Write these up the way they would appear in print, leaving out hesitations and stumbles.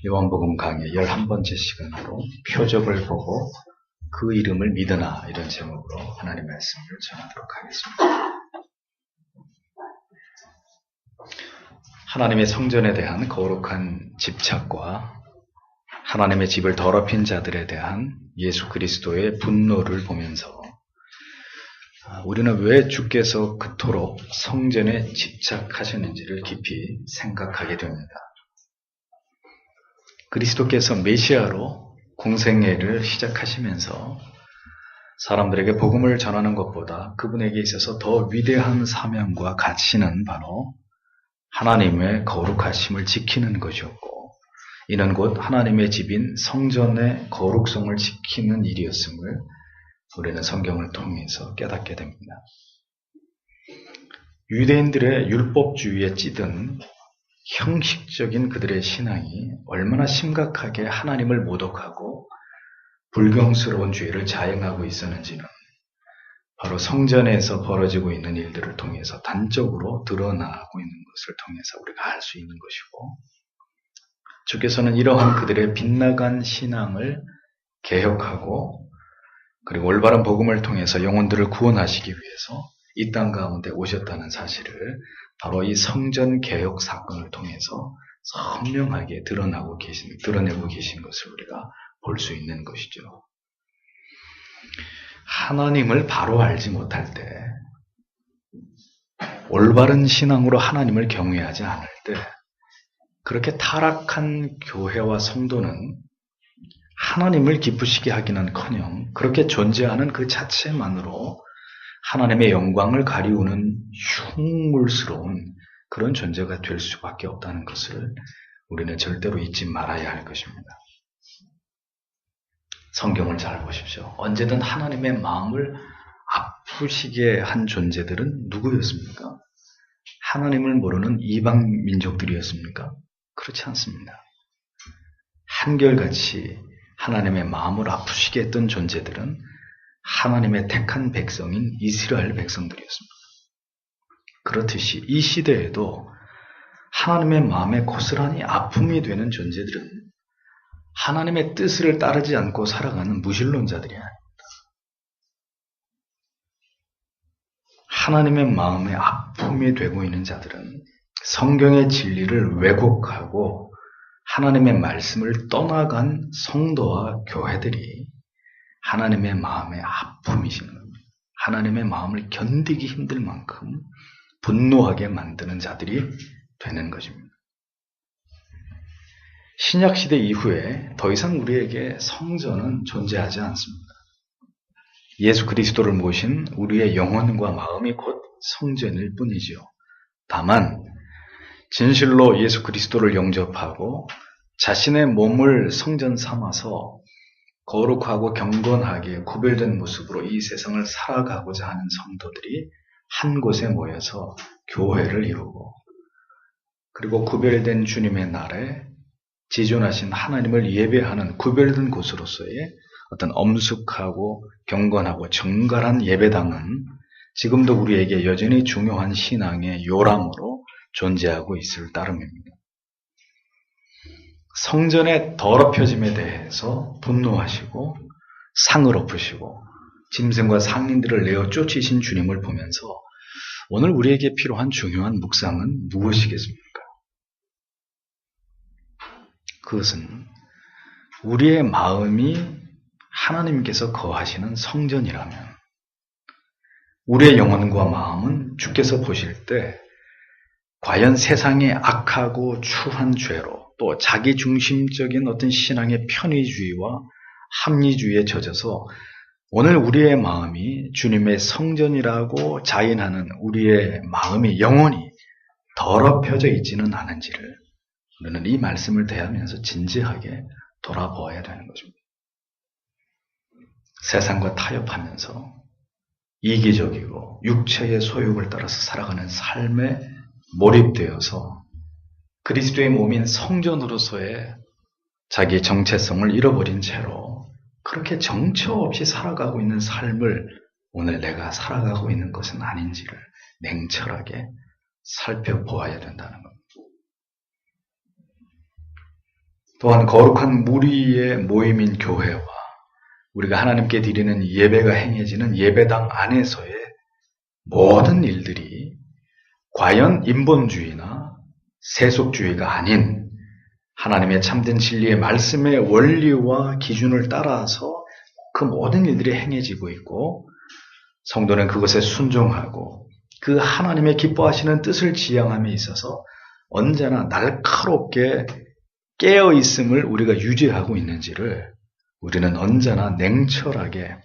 요한복음 강의 11번째 시간으로 표적을 보고 그 이름을 믿으나 이런 제목으로 하나님의 말씀을 전하도록 하겠습니다. 하나님의 성전에 대한 거룩한 집착과 하나님의 집을 더럽힌 자들에 대한 예수 그리스도의 분노를 보면서 우리는 왜 주께서 그토록 성전에 집착하셨는지를 깊이 생각하게 됩니다. 그리스도께서 메시아로 공생애를 시작하시면서 사람들에게 복음을 전하는 것보다 그분에게 있어서 더 위대한 사명과 가치는 바로 하나님의 거룩하심을 지키는 것이었고, 이는 곧 하나님의 집인 성전의 거룩성을 지키는 일이었음을 우리는 성경을 통해서 깨닫게 됩니다. 유대인들의 율법주의에 찌든 형식적인 그들의 신앙이 얼마나 심각하게 하나님을 모독하고 불경스러운 죄를 자행하고 있었는지는 바로 성전에서 벌어지고 있는 일들을 통해서 단적으로 드러나고 있는 것을 통해서 우리가 알 수 있는 것이고, 주께서는 이러한 그들의 빗나간 신앙을 개혁하고 그리고 올바른 복음을 통해서 영혼들을 구원하시기 위해서 이 땅 가운데 오셨다는 사실을 바로 이 성전 개혁 사건을 통해서 선명하게 드러내고 계신 것을 우리가 볼 수 있는 것이죠. 하나님을 바로 알지 못할 때, 올바른 신앙으로 하나님을 경외하지 않을 때, 그렇게 타락한 교회와 성도는 하나님을 기쁘시게 하기는커녕 그렇게 존재하는 그 자체만으로 하나님의 영광을 가리우는 흉물스러운 그런 존재가 될 수밖에 없다는 것을 우리는 절대로 잊지 말아야 할 것입니다. 성경을 잘 보십시오. 언제든 하나님의 마음을 아프시게 한 존재들은 누구였습니까? 하나님을 모르는 이방 민족들이었습니까? 그렇지 않습니다. 한결같이 하나님의 마음을 아프시게 했던 존재들은 하나님의 택한 백성인 이스라엘 백성들이었습니다. 그렇듯이 이 시대에도 하나님의 마음에 고스란히 아픔이 되는 존재들은 하나님의 뜻을 따르지 않고 살아가는 무신론자들이 아닙니다. 하나님의 마음에 아픔이 되고 있는 자들은 성경의 진리를 왜곡하고 하나님의 말씀을 떠나간 성도와 교회들이 하나님의 마음의 아픔이신 겁니다. 하나님의 마음을 견디기 힘들 만큼 분노하게 만드는 자들이 되는 것입니다. 신약시대 이후에 더 이상 우리에게 성전은 존재하지 않습니다. 예수 그리스도를 모신 우리의 영혼과 마음이 곧 성전일 뿐이죠. 다만 진실로 예수 그리스도를 영접하고 자신의 몸을 성전 삼아서 거룩하고 경건하게 구별된 모습으로 이 세상을 살아가고자 하는 성도들이 한 곳에 모여서 교회를 이루고, 그리고 구별된 주님의 날에 지존하신 하나님을 예배하는 구별된 곳으로서의 어떤 엄숙하고 경건하고 정갈한 예배당은 지금도 우리에게 여전히 중요한 신앙의 요람으로 존재하고 있을 따름입니다. 성전의 더럽혀짐에 대해서 분노하시고 상을 엎으시고 짐승과 상인들을 내어 쫓으신 주님을 보면서 오늘 우리에게 필요한 중요한 묵상은 무엇이겠습니까? 그것은 우리의 마음이 하나님께서 거하시는 성전이라면 우리의 영혼과 마음은 주께서 보실 때 과연 세상의 악하고 추한 죄로 또 자기중심적인 어떤 신앙의 편의주의와 합리주의에 젖어서 오늘 우리의 마음이 주님의 성전이라고 자인하는 우리의 마음이 영원히 더럽혀져 있지는 않은지를 우리는 이 말씀을 대하면서 진지하게 돌아보아야 되는 것입니다. 세상과 타협하면서 이기적이고 육체의 소욕을 따라서 살아가는 삶에 몰입되어서 그리스도의 몸인 성전으로서의 자기 정체성을 잃어버린 채로 그렇게 정처 없이 살아가고 있는 삶을 오늘 내가 살아가고 있는 것은 아닌지를 냉철하게 살펴보아야 된다는 겁니다. 또한 거룩한 무리의 모임인 교회와 우리가 하나님께 드리는 예배가 행해지는 예배당 안에서의 모든 일들이 과연 인본주의나 세속주의가 아닌 하나님의 참된 진리의 말씀의 원리와 기준을 따라서 그 모든 일들이 행해지고 있고 성도는 그것에 순종하고 그 하나님의 기뻐하시는 뜻을 지향함에 있어서 언제나 날카롭게 깨어있음을 우리가 유지하고 있는지를 우리는 언제나 냉철하게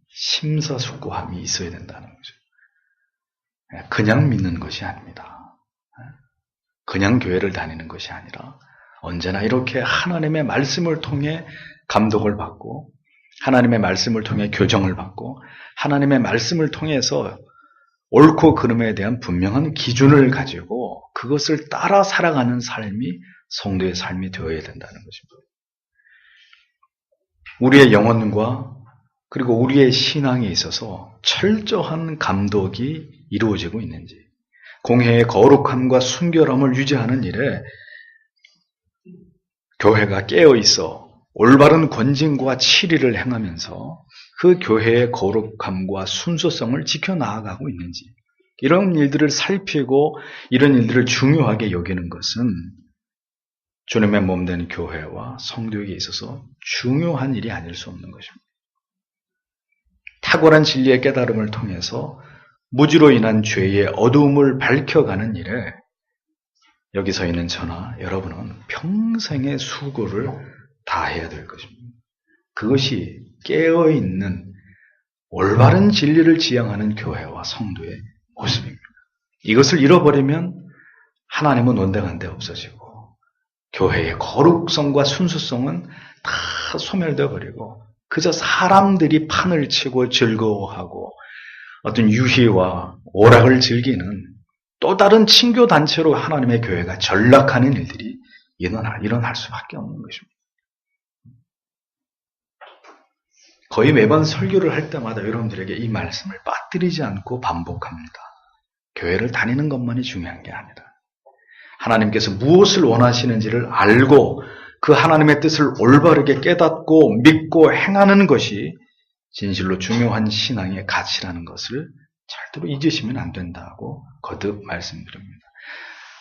심사숙고함이 있어야 된다는 거죠. 그냥 믿는 것이 아닙니다. 그냥 교회를 다니는 것이 아니라 언제나 이렇게 하나님의 말씀을 통해 감독을 받고 하나님의 말씀을 통해 교정을 받고 하나님의 말씀을 통해서 옳고 그름에 대한 분명한 기준을 가지고 그것을 따라 살아가는 삶이 성도의 삶이 되어야 된다는 것입니다. 우리의 영혼과 그리고 우리의 신앙에 있어서 철저한 감독이 이루어지고 있는지, 공회의 거룩함과 순결함을 유지하는 일에 교회가 깨어있어 올바른 권징과 치리를 행하면서 그 교회의 거룩함과 순수성을 지켜나가고 있는지, 이런 일들을 살피고 이런 일들을 중요하게 여기는 것은 주님의 몸된 교회와 성도에게 있어서 중요한 일이 아닐 수 없는 것입니다. 탁월한 진리의 깨달음을 통해서 무지로 인한 죄의 어두움을 밝혀가는 일에 여기 서 있는 저나 여러분은 평생의 수고를 다해야 될 것입니다. 그것이 깨어있는 올바른 진리를 지향하는 교회와 성도의 모습입니다. 이것을 잃어버리면 하나님은 온데간데 없어지고 교회의 거룩성과 순수성은 다 소멸되어 버리고 그저 사람들이 판을 치고 즐거워하고 어떤 유희와 오락을 즐기는 또 다른 친교단체로 하나님의 교회가 전락하는 일들이 일어날 수밖에 없는 것입니다. 거의 매번 설교를 할 때마다 여러분들에게 이 말씀을 빠뜨리지 않고 반복합니다. 교회를 다니는 것만이 중요한 게 아니라 하나님께서 무엇을 원하시는지를 알고 그 하나님의 뜻을 올바르게 깨닫고 믿고 행하는 것이 진실로 중요한 신앙의 가치라는 것을 절대로 잊으시면 안 된다고 거듭 말씀드립니다.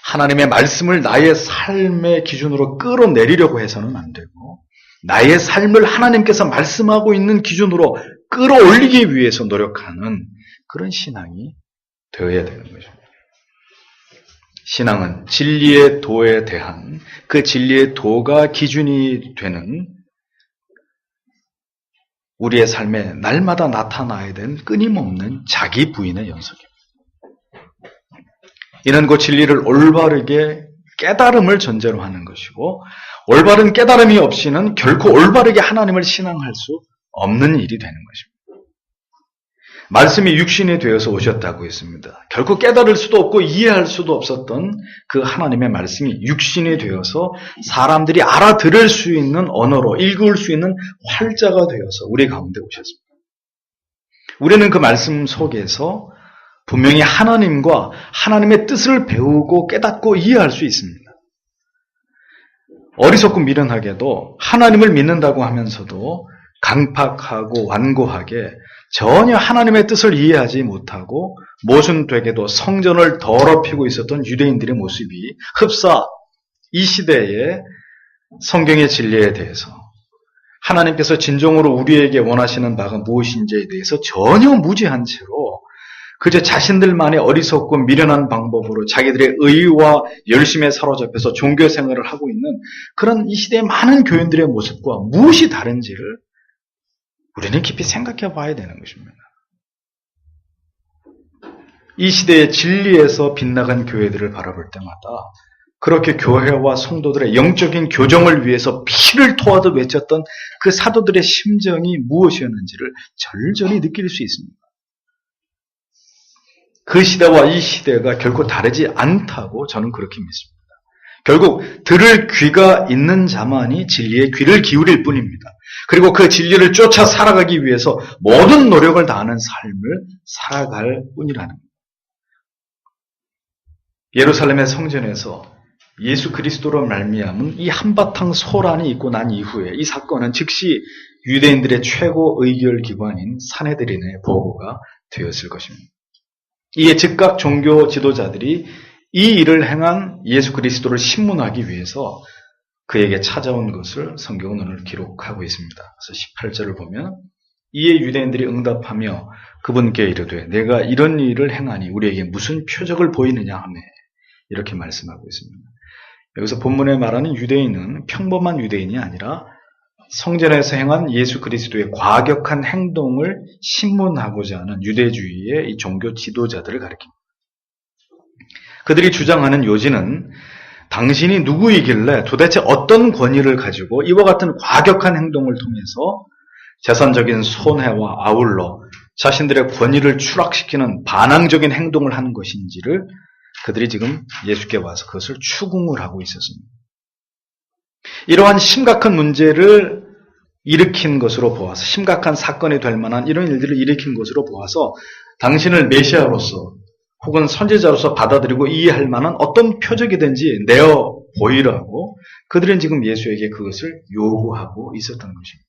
하나님의 말씀을 나의 삶의 기준으로 끌어내리려고 해서는 안 되고 나의 삶을 하나님께서 말씀하고 있는 기준으로 끌어올리기 위해서 노력하는 그런 신앙이 되어야 되는 것입니다. 신앙은 진리의 도에 대한 그 진리의 도가 기준이 되는 우리의 삶에 날마다 나타나야 되는 끊임없는 자기 부인의 연속입니다. 이는 그 진리를 올바르게 깨달음을 전제로 하는 것이고 올바른 깨달음이 없이는 결코 올바르게 하나님을 신앙할 수 없는 일이 되는 것입니다. 말씀이 육신이 되어서 오셨다고 했습니다. 결코 깨달을 수도 없고 이해할 수도 없었던 그 하나님의 말씀이 육신이 되어서 사람들이 알아들을 수 있는 언어로 읽을 수 있는 활자가 되어서 우리 가운데 오셨습니다. 우리는 그 말씀 속에서 분명히 하나님과 하나님의 뜻을 배우고 깨닫고 이해할 수 있습니다. 어리석고 미련하게도 하나님을 믿는다고 하면서도 강팍하고 완고하게 전혀 하나님의 뜻을 이해하지 못하고 모순되게도 성전을 더럽히고 있었던 유대인들의 모습이 흡사 이 시대의 성경의 진리에 대해서 하나님께서 진정으로 우리에게 원하시는 바가 무엇인지에 대해서 전혀 무지한 채로 그저 자신들만의 어리석고 미련한 방법으로 자기들의 의와 열심에 사로잡혀서 종교 생활을 하고 있는 그런 이 시대의 많은 교인들의 모습과 무엇이 다른지를 우리는 깊이 생각해 봐야 되는 것입니다. 이 시대의 진리에서 빗나간 교회들을 바라볼 때마다 그렇게 교회와 성도들의 영적인 교정을 위해서 피를 토하듯 외쳤던 그 사도들의 심정이 무엇이었는지를 절절히 느낄 수 있습니다. 그 시대와 이 시대가 결코 다르지 않다고 저는 그렇게 믿습니다. 결국 들을 귀가 있는 자만이 진리의 귀를 기울일 뿐입니다. 그리고 그 진리를 쫓아 살아가기 위해서 모든 노력을 다하는 삶을 살아갈 뿐이라는 겁니다. 예루살렘의 성전에서 예수 그리스도로 말미암은 이 한바탕 소란이 있고 난 이후에 이 사건은 즉시 유대인들의 최고 의결 기관인 산헤드린의 보고가 되었을 것입니다. 이에 즉각 종교 지도자들이 이 일을 행한 예수 그리스도를 신문하기 위해서 그에게 찾아온 것을 성경은 오늘 기록하고 있습니다. 그래서 18절을 보면 이에 유대인들이 응답하며 그분께 이르되 내가 이런 일을 행하니 우리에게 무슨 표적을 보이느냐 하며 이렇게 말씀하고 있습니다. 여기서 본문에 말하는 유대인은 평범한 유대인이 아니라 성전에서 행한 예수 그리스도의 과격한 행동을 신문하고자 하는 유대주의의 이 종교 지도자들을 가리킵니다. 그들이 주장하는 요지는 당신이 누구이길래 도대체 어떤 권위를 가지고 이와 같은 과격한 행동을 통해서 재산적인 손해와 아울러 자신들의 권위를 추락시키는 반항적인 행동을 하는 것인지를 그들이 지금 예수께 와서 그것을 추궁을 하고 있었습니다. 이러한 심각한 문제를 일으킨 것으로 보아서 심각한 사건이 될 만한 이런 일들을 일으킨 것으로 보아서 당신을 메시아로서 혹은 선지자로서 받아들이고 이해할 만한 어떤 표적이든지 내어 보이라고 그들은 지금 예수에게 그것을 요구하고 있었던 것입니다.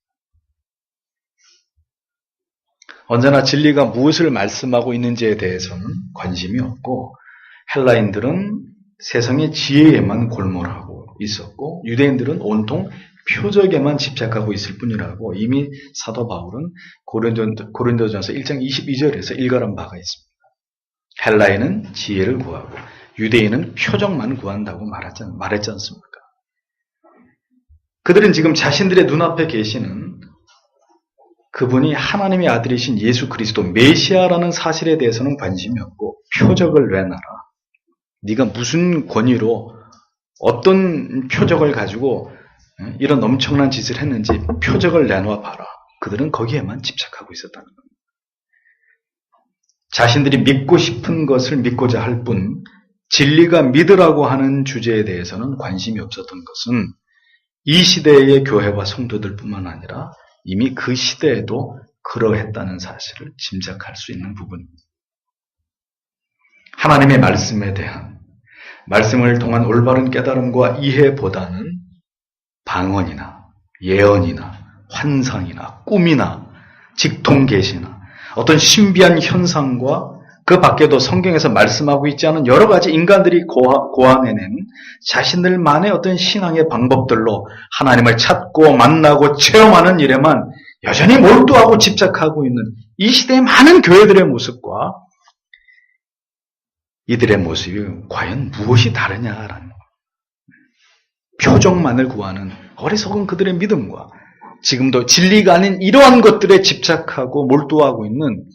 언제나 진리가 무엇을 말씀하고 있는지에 대해서는 관심이 없고 헬라인들은 세상의 지혜에만 골몰하고 있었고 유대인들은 온통 표적에만 집착하고 있을 뿐이라고 이미 사도 바울은 고린도전서 1장 22절에서 일갈한 바가 있습니다. 헬라인은 지혜를 구하고 유대인은 표적만 구한다고 말했지 않습니까? 그들은 지금 자신들의 눈앞에 계시는 그분이 하나님의 아들이신 예수 그리스도 메시아라는 사실에 대해서는 관심이 없고 표적을 내놔라. 네가 무슨 권위로 어떤 표적을 가지고 이런 엄청난 짓을 했는지 표적을 내놔 봐라. 그들은 거기에만 집착하고 있었다는 겁니다. 자신들이 믿고 싶은 것을 믿고자 할 뿐 진리가 믿으라고 하는 주제에 대해서는 관심이 없었던 것은 이 시대의 교회와 성도들 뿐만 아니라 이미 그 시대에도 그러했다는 사실을 짐작할 수 있는 부분입니다. 하나님의 말씀에 대한 말씀을 통한 올바른 깨달음과 이해보다는 방언이나 예언이나 환상이나 꿈이나 직통계시나 어떤 신비한 현상과 그 밖에도 성경에서 말씀하고 있지 않은 여러 가지 인간들이 고안해낸 자신들만의 어떤 신앙의 방법들로 하나님을 찾고 만나고 체험하는 일에만 여전히 몰두하고 집착하고 있는 이 시대의 많은 교회들의 모습과 이들의 모습이 과연 무엇이 다르냐라는 거예요. 표적만을 구하는 어리석은 그들의 믿음과 지금도 진리가 아닌 이러한 것들에 집착하고 몰두하고 있는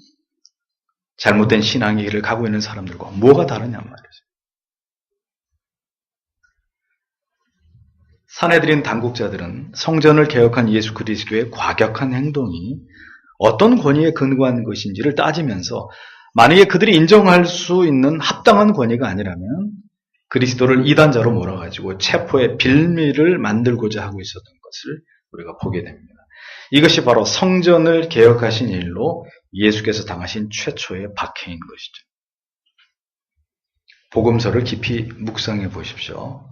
잘못된 신앙의 길을 가고 있는 사람들과 뭐가 다르냐 말이죠. 산헤드린 당국자들은 성전을 개혁한 예수 그리스도의 과격한 행동이 어떤 권위에 근거한 것인지를 따지면서 만약에 그들이 인정할 수 있는 합당한 권위가 아니라면 그리스도를 이단자로 몰아가지고 체포의 빌미를 만들고자 하고 있었던 것을 우리가 보게 됩니다. 이것이 바로 성전을 개혁하신 일로 예수께서 당하신 최초의 박해인 것이죠. 복음서를 깊이 묵상해 보십시오.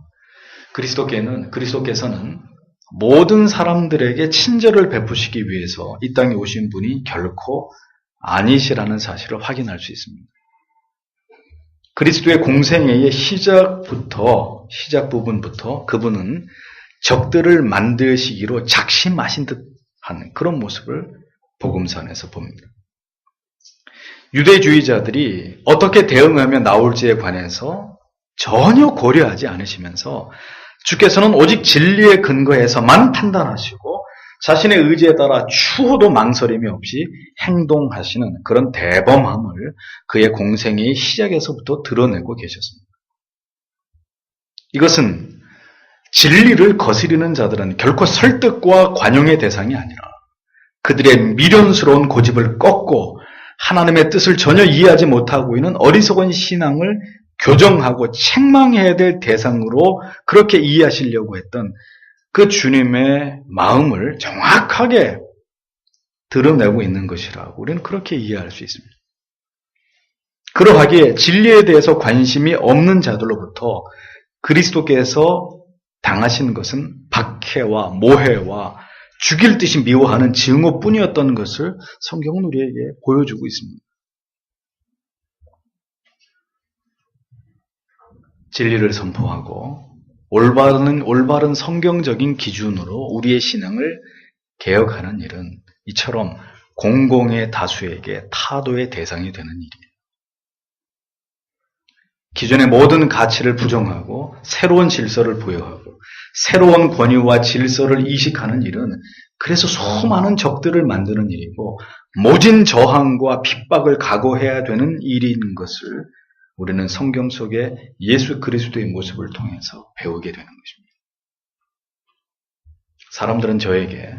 그리스도께서는 모든 사람들에게 친절을 베푸시기 위해서 이 땅에 오신 분이 결코 아니시라는 사실을 확인할 수 있습니다. 그리스도의 공생애의 시작 부분부터 그분은 적들을 만드시기로 작심하신 듯한 그런 모습을 복음서 안에서 봅니다. 유대주의자들이 어떻게 대응하며 나올지에 관해서 전혀 고려하지 않으시면서 주께서는 오직 진리에 근거해서만 판단하시고 자신의 의지에 따라 추호도 망설임이 없이 행동하시는 그런 대범함을 그의 공생애의 시작에서부터 드러내고 계셨습니다. 이것은 진리를 거스리는 자들은 결코 설득과 관용의 대상이 아니라 그들의 미련스러운 고집을 꺾고 하나님의 뜻을 전혀 이해하지 못하고 있는 어리석은 신앙을 교정하고 책망해야 될 대상으로 그렇게 이해하시려고 했던 그 주님의 마음을 정확하게 드러내고 있는 것이라고 우리는 그렇게 이해할 수 있습니다. 그러하기에 진리에 대해서 관심이 없는 자들로부터 그리스도께서 당하신 것은 박해와 모해와 죽일 듯이 미워하는 증오뿐이었던 것을 성경은 우리에게 보여주고 있습니다. 진리를 선포하고 올바른 성경적인 기준으로 우리의 신앙을 개혁하는 일은 이처럼 공공의 다수에게 타도의 대상이 되는 일이에요. 기존의 모든 가치를 부정하고 새로운 질서를 부여하고 새로운 권위와 질서를 이식하는 일은 그래서 수많은 적들을 만드는 일이고 모진 저항과 핍박을 각오해야 되는 일인 것을 우리는 성경 속에 예수 그리스도의 모습을 통해서 배우게 되는 것입니다. 사람들은 저에게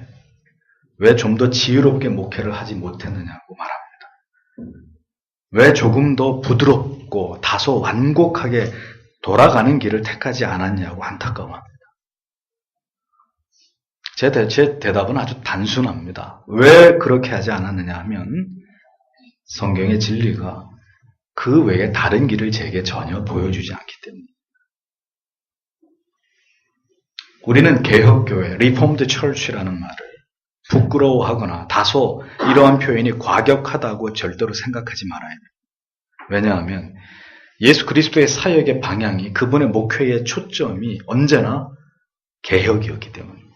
왜 좀 더 지혜롭게 목회를 하지 못했느냐고 말합니다. 왜 조금 더 부드럽고 다소 완곡하게 돌아가는 길을 택하지 않았냐고 안타까워합니다. 제 대답은 아주 단순합니다. 왜 그렇게 하지 않았느냐 하면 성경의 진리가 그 외에 다른 길을 제게 전혀 보여주지 않기 때문입니다. 우리는 개혁교회, 리폼드 철치라는 말을 부끄러워하거나 다소 이러한 표현이 과격하다고 절대로 생각하지 말아야 됩니다. 왜냐하면 예수 그리스도의 사역의 방향이 그분의 목회의 초점이 언제나 개혁이었기 때문입니다.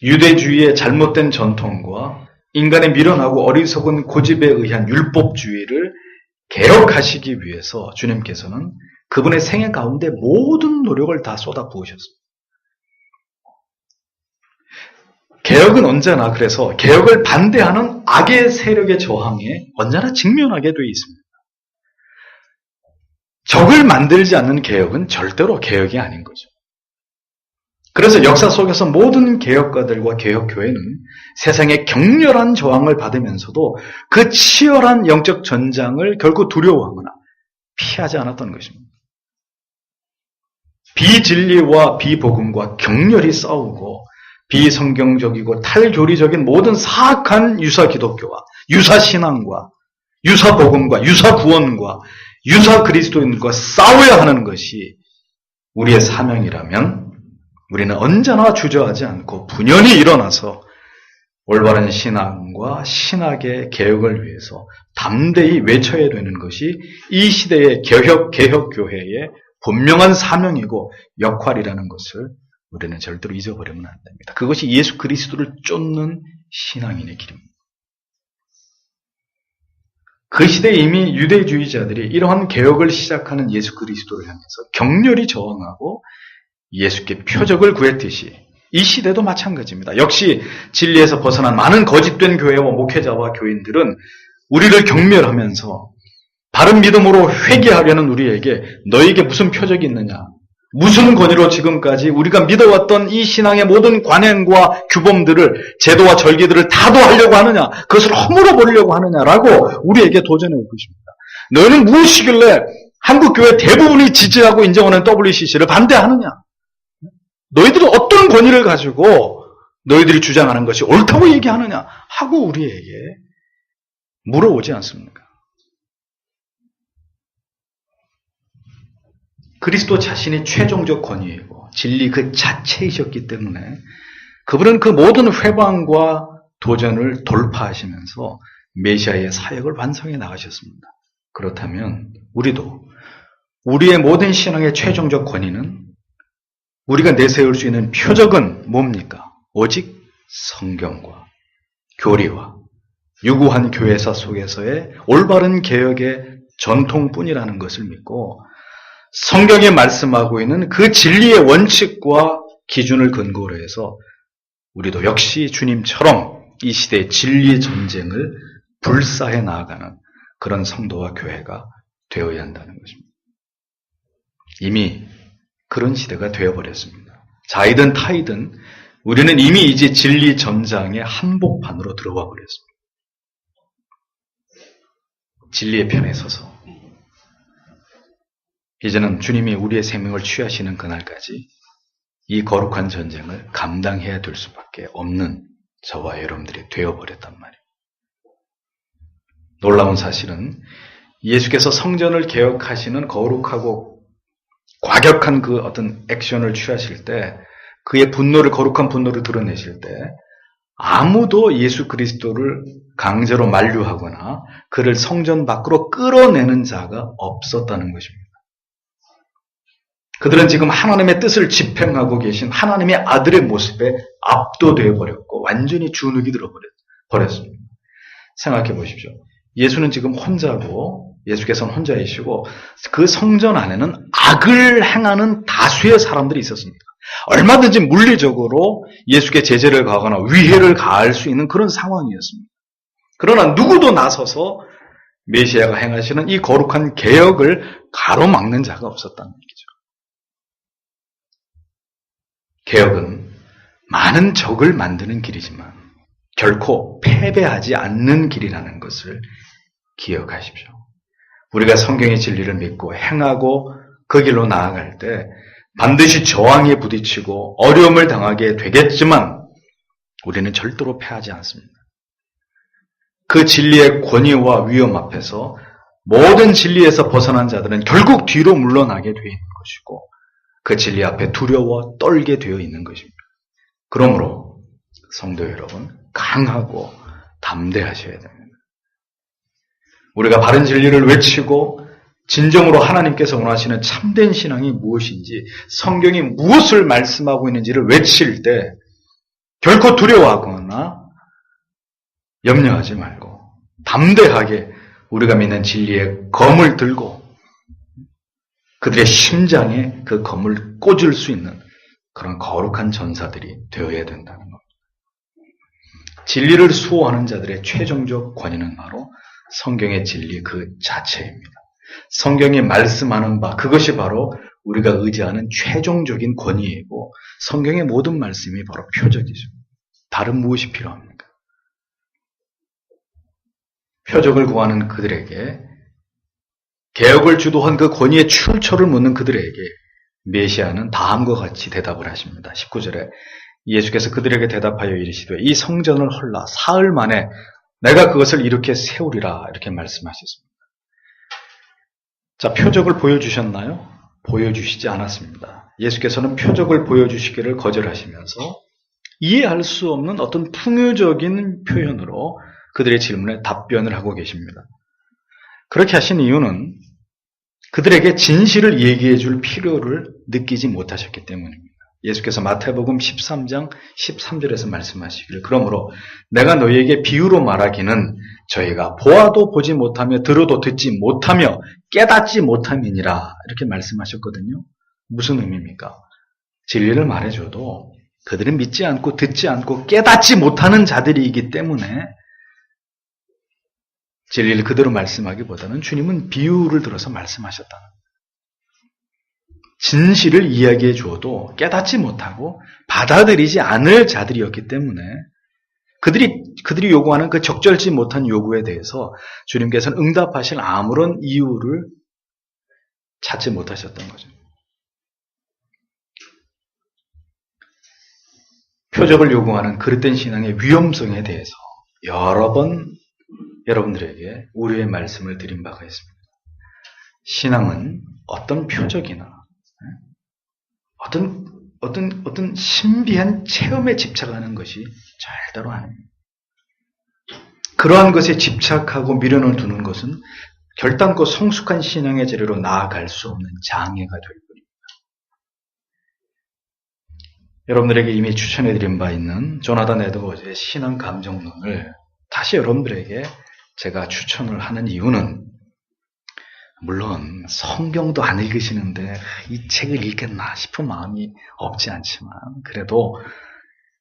유대주의의 잘못된 전통과 인간의 미련하고 어리석은 고집에 의한 율법주의를 개혁하시기 위해서 주님께서는 그분의 생애 가운데 모든 노력을 다 쏟아부으셨습니다. 개혁은 언제나 그래서 개혁을 반대하는 악의 세력의 저항에 언제나 직면하게 되어 있습니다. 적을 만들지 않는 개혁은 절대로 개혁이 아닌 거죠. 그래서 역사 속에서 모든 개혁가들과 개혁교회는 세상의 격렬한 저항을 받으면서도 그 치열한 영적 전장을 결코 두려워하거나 피하지 않았던 것입니다. 비진리와 비복음과 격렬히 싸우고 비성경적이고 탈교리적인 모든 사악한 유사 기독교와 유사 신앙과 유사 복음과 유사 구원과 유사 그리스도인과 싸워야 하는 것이 우리의 사명이라면 우리는 언제나 주저하지 않고 분연히 일어나서 올바른 신앙과 신학의 개혁을 위해서 담대히 외쳐야 되는 것이 이 시대의 개혁교회의 분명한 사명이고 역할이라는 것을 우리는 절대로 잊어버리면 안 됩니다. 그것이 예수 그리스도를 쫓는 신앙인의 길입니다. 그 시대에 이미 유대주의자들이 이러한 개혁을 시작하는 예수 그리스도를 향해서 격렬히 저항하고 예수께 표적을 구했듯이 이 시대도 마찬가지입니다. 역시 진리에서 벗어난 많은 거짓된 교회와 목회자와 교인들은 우리를 경멸하면서 바른 믿음으로 회개하려는 우리에게 너에게 무슨 표적이 있느냐? 무슨 권위로 지금까지 우리가 믿어왔던 이 신앙의 모든 관행과 규범들을 제도와 절기들을 타도하려고 하느냐? 그것을 허물어 버리려고 하느냐라고 우리에게 도전해 올 것입니다. 너희는 무엇이길래 한국교회 대부분이 지지하고 인정하는 WCC를 반대하느냐? 너희들은 어떤 권위를 가지고 너희들이 주장하는 것이 옳다고 얘기하느냐? 하고 우리에게 물어오지 않습니까? 그리스도 자신이 최종적 권위이고 진리 그 자체이셨기 때문에 그분은 그 모든 회방과 도전을 돌파하시면서 메시아의 사역을 완성해 나가셨습니다. 그렇다면 우리도 우리의 모든 신앙의 최종적 권위는 우리가 내세울 수 있는 표적은 뭡니까? 오직 성경과 교리와 유구한 교회사 속에서의 올바른 개혁의 전통뿐이라는 것을 믿고 성경에 말씀하고 있는 그 진리의 원칙과 기준을 근거로 해서 우리도 역시 주님처럼 이 시대의 진리의 전쟁을 불사해 나아가는 그런 성도와 교회가 되어야 한다는 것입니다. 이미 그런 시대가 되어버렸습니다. 자이든 타이든 우리는 이미 이제 진리 전장의 한복판으로 들어와 버렸습니다. 진리의 편에 서서 이제는 주님이 우리의 생명을 취하시는 그날까지 이 거룩한 전쟁을 감당해야 될 수밖에 없는 저와 여러분들이 되어버렸단 말이에요. 놀라운 사실은 예수께서 성전을 개혁하시는 거룩하고 과격한 그 어떤 액션을 취하실 때, 그의 분노를, 거룩한 분노를 드러내실 때, 아무도 예수 그리스도를 강제로 만류하거나 그를 성전 밖으로 끌어내는 자가 없었다는 것입니다. 그들은 지금 하나님의 뜻을 집행하고 계신 하나님의 아들의 모습에 압도되어 버렸고 완전히 주눅이 들어버렸습니다. 생각해 보십시오. 예수는 지금 혼자고, 예수께서는 혼자이시고 그 성전 안에는 악을 행하는 다수의 사람들이 있었습니다. 얼마든지 물리적으로 예수께 제재를 가하거나 위해를 가할 수 있는 그런 상황이었습니다. 그러나 누구도 나서서 메시아가 행하시는 이 거룩한 개혁을 가로막는 자가 없었다는 얘기죠. 개혁은 많은 적을 만드는 길이지만 결코 패배하지 않는 길이라는 것을 기억하십시오. 우리가 성경의 진리를 믿고 행하고 그 길로 나아갈 때 반드시 저항에 부딪히고 어려움을 당하게 되겠지만 우리는 절대로 패하지 않습니다. 그 진리의 권위와 위험 앞에서 모든 진리에서 벗어난 자들은 결국 뒤로 물러나게 되어 있는 것이고 그 진리 앞에 두려워 떨게 되어 있는 것입니다. 그러므로 성도 여러분, 강하고 담대하셔야 됩니다. 우리가 바른 진리를 외치고 진정으로 하나님께서 원하시는 참된 신앙이 무엇인지, 성경이 무엇을 말씀하고 있는지를 외칠 때 결코 두려워하거나 염려하지 말고 담대하게 우리가 믿는 진리의 검을 들고 그들의 심장에 그 검을 꽂을 수 있는 그런 거룩한 전사들이 되어야 된다는 겁니다. 진리를 수호하는 자들의 최종적 권위는 바로 성경의 진리 그 자체입니다. 성경이 말씀하는 바, 그것이 바로 우리가 의지하는 최종적인 권위이고 성경의 모든 말씀이 바로 표적이죠. 다른 무엇이 필요합니까? 표적을 구하는 그들에게, 개혁을 주도한 그 권위의 출처를 묻는 그들에게 메시아는 다음과 같이 대답을 하십니다. 19절에 예수께서 그들에게 대답하여 이르시되 이 성전을 헐라 사흘 만에 내가 그것을 이렇게 세우리라, 이렇게 말씀하셨습니다. 자, 표적을 보여주셨나요? 보여주시지 않았습니다. 예수께서는 표적을 보여주시기를 거절하시면서 이해할 수 없는 어떤 풍요적인 표현으로 그들의 질문에 답변을 하고 계십니다. 그렇게 하신 이유는 그들에게 진실을 얘기해 줄 필요를 느끼지 못하셨기 때문입니다. 예수께서 마태복음 13장 13절에서 말씀하시기를 그러므로 내가 너희에게 비유로 말하기는 저희가 보아도 보지 못하며 들어도 듣지 못하며 깨닫지 못함이니라, 이렇게 말씀하셨거든요. 무슨 의미입니까? 진리를 말해줘도 그들은 믿지 않고 듣지 않고 깨닫지 못하는 자들이기 때문에 진리를 그대로 말씀하기보다는 주님은 비유를 들어서 말씀하셨다는 거예요. 진실을 이야기해 주어도 깨닫지 못하고 받아들이지 않을 자들이었기 때문에 그들이 요구하는 그 적절치 못한 요구에 대해서 주님께서는 응답하실 아무런 이유를 찾지 못하셨던 거죠. 표적을 요구하는 그릇된 신앙의 위험성에 대해서 여러 번 여러분들에게 우려의 말씀을 드린 바가 있습니다. 신앙은 어떤 표적이나 어떤 신비한 체험에 집착하는 것이 절대로 아닙니다. 그러한 것에 집착하고 미련을 두는 것은 결단코 성숙한 신앙의 재료로 나아갈 수 없는 장애가 될 뿐입니다. 여러분들에게 이미 추천해드린 바 있는 조나단 에드워즈의 신앙 감정론을 다시 여러분들에게 제가 추천을 하는 이유는, 물론 성경도 안 읽으시는데 이 책을 읽겠나 싶은 마음이 없지 않지만 그래도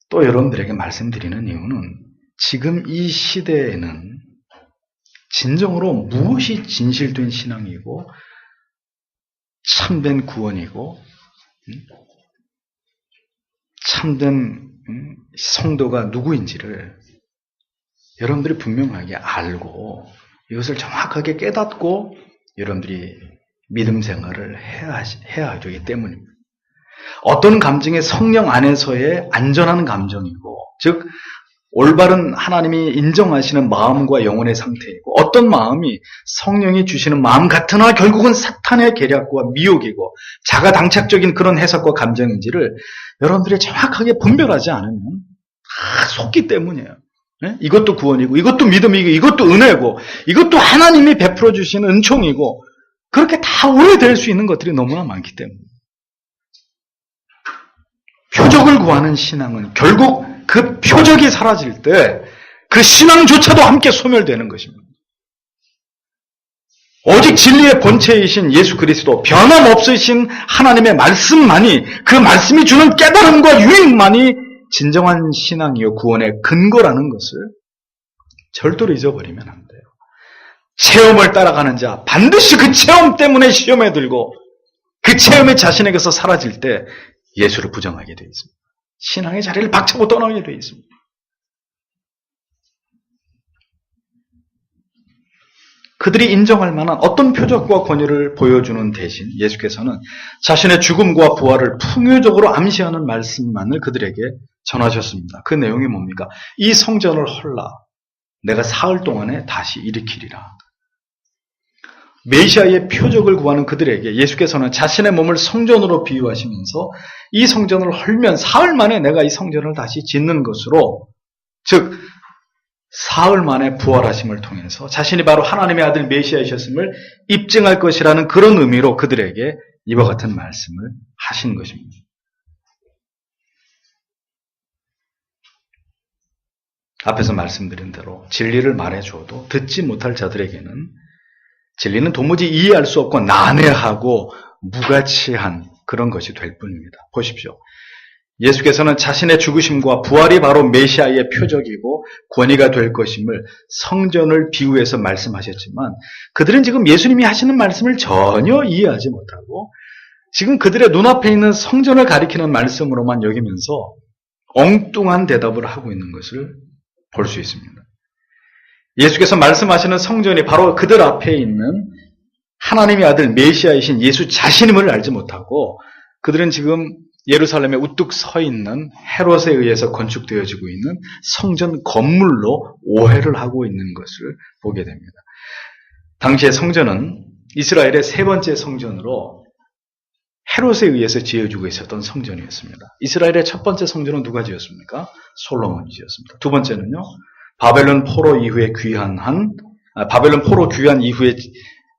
또 여러분들에게 말씀드리는 이유는 지금 이 시대에는 진정으로 무엇이 진실된 신앙이고 참된 구원이고 참된 성도가 누구인지를 여러분들이 분명하게 알고 이것을 정확하게 깨닫고 여러분들이 믿음 생활을 해야 되기 때문입니다. 어떤 감정이 성령 안에서의 안전한 감정이고, 즉 올바른 하나님이 인정하시는 마음과 영혼의 상태이고 어떤 마음이 성령이 주시는 마음 같으나 결국은 사탄의 계략과 미혹이고 자가당착적인 그런 해석과 감정인지를 여러분들이 정확하게 분별하지 않으면 다 속기 때문이에요. 네? 이것도 구원이고 이것도 믿음이고 이것도 은혜고 이것도 하나님이 베풀어 주시는 은총이고 그렇게 다 오해될 수 있는 것들이 너무나 많기 때문에 표적을 구하는 신앙은 결국 그 표적이 사라질 때 그 신앙조차도 함께 소멸되는 것입니다. 오직 진리의 본체이신 예수 그리스도, 변함없으신 하나님의 말씀만이, 그 말씀이 주는 깨달음과 유익만이 진정한 신앙이요 구원의 근거라는 것을 절대로 잊어버리면 안 돼요. 체험을 따라가는 자, 반드시 그 체험 때문에 시험에 들고 그 체험이 자신에게서 사라질 때 예수를 부정하게 되어 있습니다. 신앙의 자리를 박차고 떠나게 되어 있습니다. 그들이 인정할 만한 어떤 표적과 권위를 보여주는 대신 예수께서는 자신의 죽음과 부활을 풍요적으로 암시하는 말씀만을 그들에게 전하셨습니다. 그 내용이 뭡니까? 이 성전을 헐라 내가 사흘 동안에 다시 일으키리라. 메시아의 표적을 구하는 그들에게 예수께서는 자신의 몸을 성전으로 비유하시면서 이 성전을 헐면 사흘 만에 내가 이 성전을 다시 짓는 것으로, 즉 사흘 만에 부활하심을 통해서 자신이 바로 하나님의 아들 메시아이셨음을 입증할 것이라는 그런 의미로 그들에게 이와 같은 말씀을 하신 것입니다. 앞에서 말씀드린 대로 진리를 말해줘도 듣지 못할 자들에게는 진리는 도무지 이해할 수 없고 난해하고 무가치한 그런 것이 될 뿐입니다. 보십시오. 예수께서는 자신의 죽으심과 부활이 바로 메시아의 표적이고 권위가 될 것임을 성전을 비유해서 말씀하셨지만 그들은 지금 예수님이 하시는 말씀을 전혀 이해하지 못하고 지금 그들의 눈앞에 있는 성전을 가리키는 말씀으로만 여기면서 엉뚱한 대답을 하고 있는 것을 볼 수 있습니다. 예수께서 말씀하시는 성전이 바로 그들 앞에 있는 하나님의 아들 메시아이신 예수 자신임을 알지 못하고 그들은 지금 예루살렘에 우뚝 서 있는 헤롯에 의해서 건축되어지고 있는 성전 건물로 오해를 하고 있는 것을 보게 됩니다. 당시의 성전은 이스라엘의 세 번째 성전으로 헤롯에 의해서 지어지고 있었던 성전이었습니다. 이스라엘의 첫 번째 성전은 누가 지었습니까? 솔로몬이 지었습니다. 두 번째는요, 바벨론 포로 귀환 이후에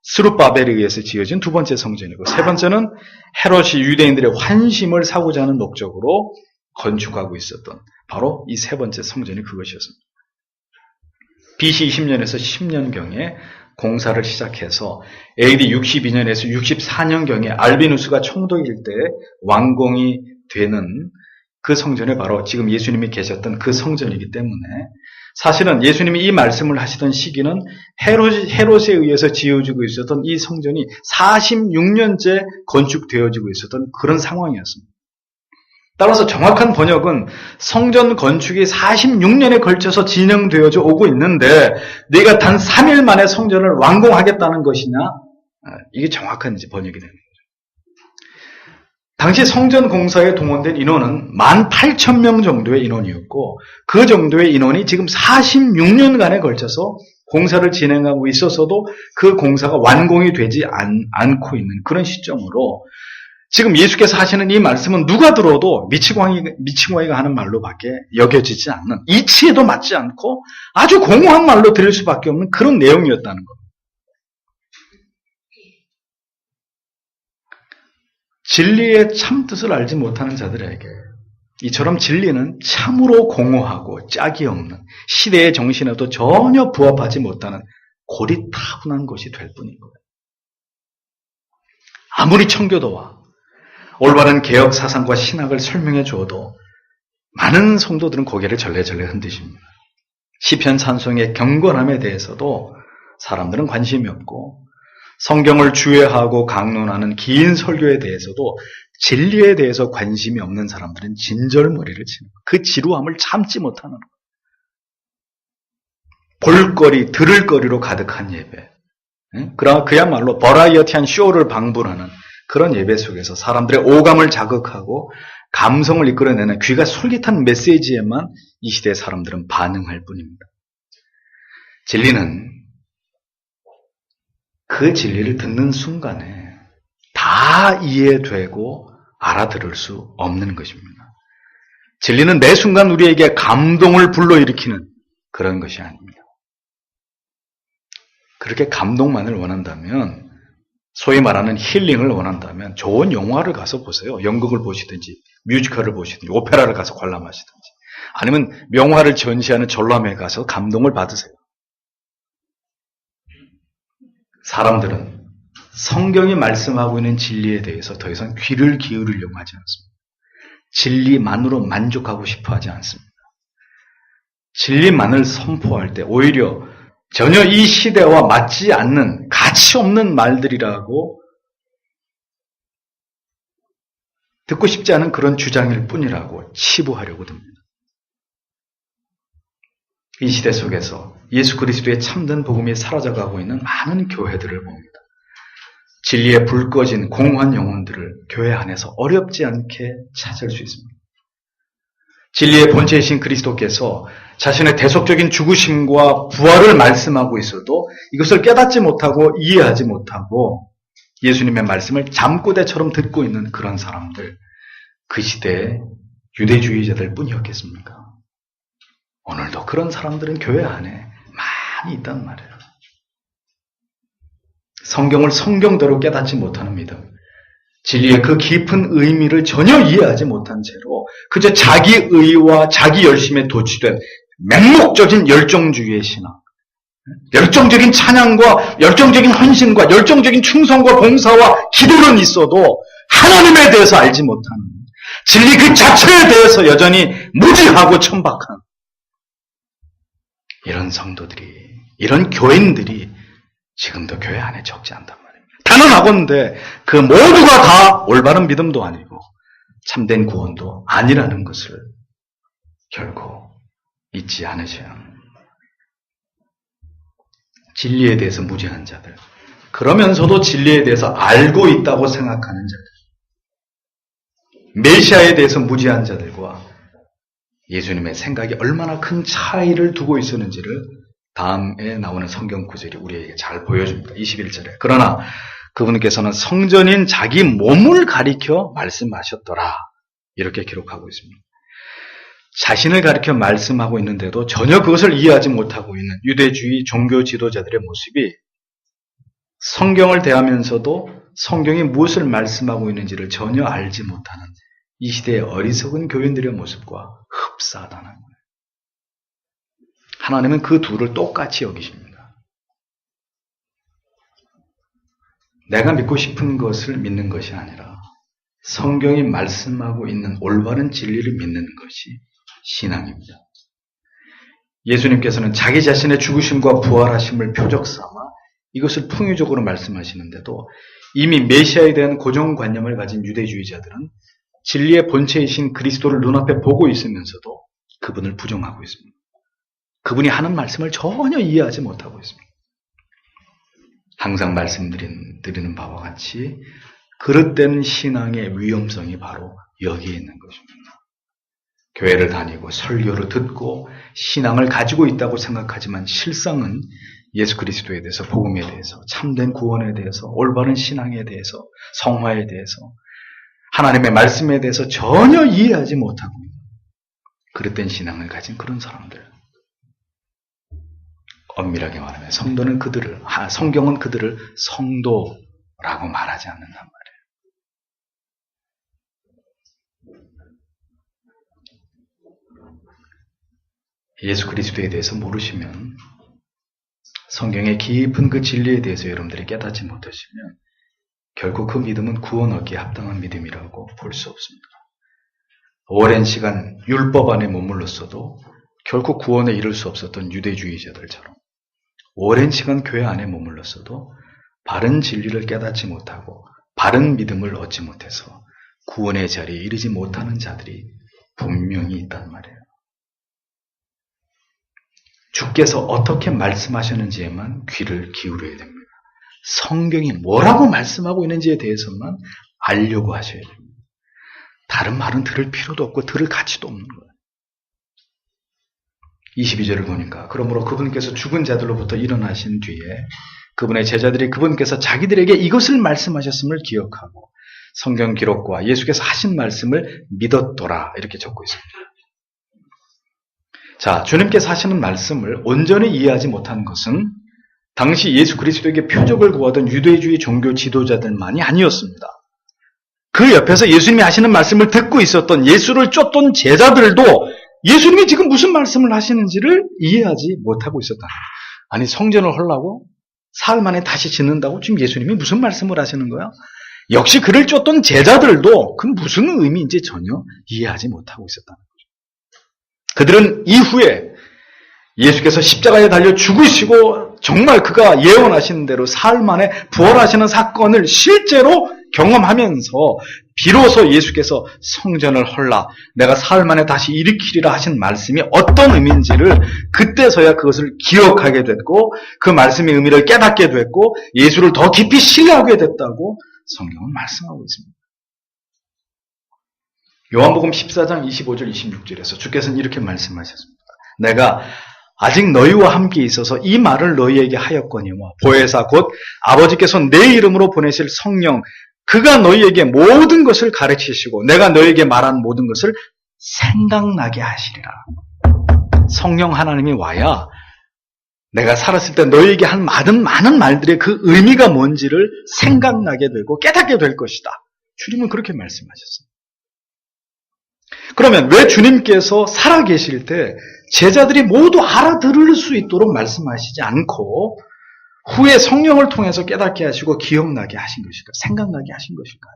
스룹바벨에 의해서 지어진 두 번째 성전이고, 세 번째는 헤롯이 유대인들의 환심을 사고자 하는 목적으로 건축하고 있었던 바로 이 세 번째 성전이 그것이었습니다. BC 20년에서 10년경에 공사를 시작해서 AD 62년에서 64년경에 알비누스가 총독일 때 완공이 되는 그 성전이 바로 지금 예수님이 계셨던 그 성전이기 때문에 사실은 예수님이 이 말씀을 하시던 시기는 헤롯에 의해서 지어지고 있었던 이 성전이 46년째 건축되어지고 있었던 그런 상황이었습니다. 따라서 정확한 번역은 성전 건축이 46년에 걸쳐서 진행되어져 오고 있는데 네가 단 3일 만에 성전을 완공하겠다는 것이냐? 이게 정확한 번역이 되는 거죠. 당시 성전 공사에 동원된 인원은 18,000명 정도의 인원이었고 그 정도의 인원이 지금 46년간에 걸쳐서 공사를 진행하고 있어서도 그 공사가 완공이 되지 않고 있는 그런 시점으로 지금 예수께서 하시는 이 말씀은 누가 들어도 미치광이가 하는 말로밖에 여겨지지 않는, 이치에도 맞지 않고 아주 공허한 말로 들을 수밖에 없는 그런 내용이었다는 것. 진리의 참뜻을 알지 못하는 자들에게 이처럼 진리는 참으로 공허하고 짝이 없는, 시대의 정신에도 전혀 부합하지 못하는 고리타분한 것이 될 뿐인 거예요. 아무리 청교도와 올바른 개혁 사상과 신학을 설명해 주어도 많은 성도들은 고개를 절레절레 흔드십니다. 시편 찬송의 경건함에 대해서도 사람들은 관심이 없고 성경을 주의하고 강론하는 긴 설교에 대해서도 진리에 대해서 관심이 없는 사람들은 진절머리를 치는 거예요. 그 지루함을 참지 못하는 거예요. 볼거리, 들을 거리로 가득한 예배. 그야말로 버라이어티한 쇼를 방불하는 그런 예배 속에서 사람들의 오감을 자극하고 감성을 이끌어내는 귀가 솔깃한 메시지에만 이 시대의 사람들은 반응할 뿐입니다. 진리는 그 진리를 듣는 순간에 다 이해되고 알아들을 수 없는 것입니다. 진리는 매 순간 우리에게 감동을 불러일으키는 그런 것이 아닙니다. 그렇게 감동만을 원한다면, 소위 말하는 힐링을 원한다면 좋은 영화를 가서 보세요. 연극을 보시든지 뮤지컬을 보시든지 오페라를 가서 관람하시든지 아니면 명화를 전시하는 전람회에 가서 감동을 받으세요. 사람들은 성경이 말씀하고 있는 진리에 대해서 더 이상 귀를 기울이려고 하지 않습니다. 진리만으로 만족하고 싶어 하지 않습니다. 진리만을 선포할 때 오히려 전혀 이 시대와 맞지 않는 가치 없는 말들이라고 듣고 싶지 않은 그런 주장일 뿐이라고 치부하려고 듭니다. 이 시대 속에서 예수 그리스도의 참된 복음이 사라져가고 있는 많은 교회들을 봅니다. 진리에 불 꺼진 공허한 영혼들을 교회 안에서 어렵지 않게 찾을 수 있습니다. 진리의 본체이신 그리스도께서 자신의 대속적인 죽으심과 부활을 말씀하고 있어도 이것을 깨닫지 못하고 이해하지 못하고 예수님의 말씀을 잠꼬대처럼 듣고 있는 그런 사람들, 그 시대의 유대주의자들 뿐이었겠습니까? 오늘도 그런 사람들은 교회 안에 많이 있단 말이에요. 성경을 성경대로 깨닫지 못하는 믿음, 진리의 그 깊은 의미를 전혀 이해하지 못한 채로 그저 자기 의와 자기 열심에 도취된 맹목적인 열정주의의 신앙, 열정적인 찬양과 열정적인 헌신과 열정적인 충성과 봉사와 기도는 있어도 하나님에 대해서 알지 못하는, 진리 그 자체에 대해서 여전히 무지하고 천박한 이런 성도들이, 이런 교인들이 지금도 교회 안에 적지 않단 말입니다. 단언하건대 그 모두가 다 올바른 믿음도 아니고 참된 구원도 아니라는 것을 결코 잊지 않으셔야 합니다. 진리에 대해서 무지한 자들, 그러면서도 진리에 대해서 알고 있다고 생각하는 자들, 메시아에 대해서 무지한 자들과 예수님의 생각이 얼마나 큰 차이를 두고 있었는지를 다음에 나오는 성경 구절이 우리에게 잘 보여줍니다. 21절에. 그러나 그분께서는 성전인 자기 몸을 가리켜 말씀하셨더라. 이렇게 기록하고 있습니다. 자신을 가리켜 말씀하고 있는데도 전혀 그것을 이해하지 못하고 있는 유대주의 종교 지도자들의 모습이 성경을 대하면서도 성경이 무엇을 말씀하고 있는지를 전혀 알지 못하는 이 시대의 어리석은 교인들의 모습과 흡사하다는 거예요. 하나님은 그 둘을 똑같이 여기십니다. 내가 믿고 싶은 것을 믿는 것이 아니라 성경이 말씀하고 있는 올바른 진리를 믿는 것이 신앙입니다. 예수님께서는 자기 자신의 죽으심과 부활하심을 표적 삼아 이것을 풍요적으로 말씀하시는데도 이미 메시아에 대한 고정관념을 가진 유대주의자들은 진리의 본체이신 그리스도를 눈앞에 보고 있으면서도 그분을 부정하고 있습니다. 그분이 하는 말씀을 전혀 이해하지 못하고 있습니다. 항상 말씀드리는 바와 같이 그릇된 신앙의 위험성이 바로 여기에 있는 것입니다. 교회를 다니고 설교를 듣고 신앙을 가지고 있다고 생각하지만 실상은 예수 그리스도에 대해서, 복음에 대해서, 참된 구원에 대해서, 올바른 신앙에 대해서, 성화에 대해서, 하나님의 말씀에 대해서 전혀 이해하지 못하고 있는 그릇된 신앙을 가진 그런 사람들. 엄밀하게 말하면 성경은 그들을 성도라고 말하지 않는단 말이에요. 예수 그리스도에 대해서 모르시면, 성경의 깊은 그 진리에 대해서 여러분들이 깨닫지 못하시면 결국 그 믿음은 구원 얻기에 합당한 믿음이라고 볼 수 없습니다. 오랜 시간 율법 안에 머물렀어도 결국 구원에 이를 수 없었던 유대주의자들처럼 오랜 시간 교회 안에 머물렀어도 바른 진리를 깨닫지 못하고 바른 믿음을 얻지 못해서 구원의 자리에 이르지 못하는 자들이 분명히 있단 말이에요. 주께서 어떻게 말씀하셨는지에만 귀를 기울여야 됩니다. 성경이 뭐라고 말씀하고 있는지에 대해서만 알려고 하셔야 됩니다. 다른 말은 들을 필요도 없고 들을 가치도 없는 거예요. 22절을 보니까 그러므로 그분께서 죽은 자들로부터 일어나신 뒤에 그분의 제자들이 그분께서 자기들에게 이것을 말씀하셨음을 기억하고 성경 기록과 예수께서 하신 말씀을 믿었더라 이렇게 적고 있습니다. 자, 주님께서 하시는 말씀을 온전히 이해하지 못한 것은 당시 예수 그리스도에게 표적을 구하던 유대주의 종교 지도자들만이 아니었습니다. 그 옆에서 예수님이 하시는 말씀을 듣고 있었던 예수를 쫓던 제자들도 예수님이 지금 무슨 말씀을 하시는지를 이해하지 못하고 있었다는 거예요. 아니, 성전을 헐라고? 사흘 만에 다시 짓는다고? 지금 예수님이 무슨 말씀을 하시는 거야? 역시 그를 쫓던 제자들도 그 무슨 의미인지 전혀 이해하지 못하고 있었다는 거죠. 그들은 이후에 예수께서 십자가에 달려 죽으시고 정말 그가 예언하신 대로 사흘 만에 부활하시는 사건을 실제로 경험하면서 비로소 예수께서 성전을 헐라 내가 사흘 만에 다시 일으키리라 하신 말씀이 어떤 의미인지를 그때서야 그것을 기억하게 됐고 그 말씀의 의미를 깨닫게 됐고 예수를 더 깊이 신뢰하게 됐다고 성경은 말씀하고 있습니다. 요한복음 14장 25절 26절에서 주께서는 이렇게 말씀하셨습니다. 내가 아직 너희와 함께 있어서 이 말을 너희에게 하였거니와 보혜사 곧 아버지께서 내 이름으로 보내실 성령 그가 너희에게 모든 것을 가르치시고 내가 너희에게 말한 모든 것을 생각나게 하시리라. 성령 하나님이 와야 내가 살았을 때 너희에게 한 많은 말들의 그 의미가 뭔지를 생각나게 되고 깨닫게 될 것이다. 주님은 그렇게 말씀하셨습니다. 그러면 왜 주님께서 살아계실 때 제자들이 모두 알아들을 수 있도록 말씀하시지 않고 후에 성령을 통해서 깨닫게 하시고 기억나게 하신 것일까요? 생각나게 하신 것일까요?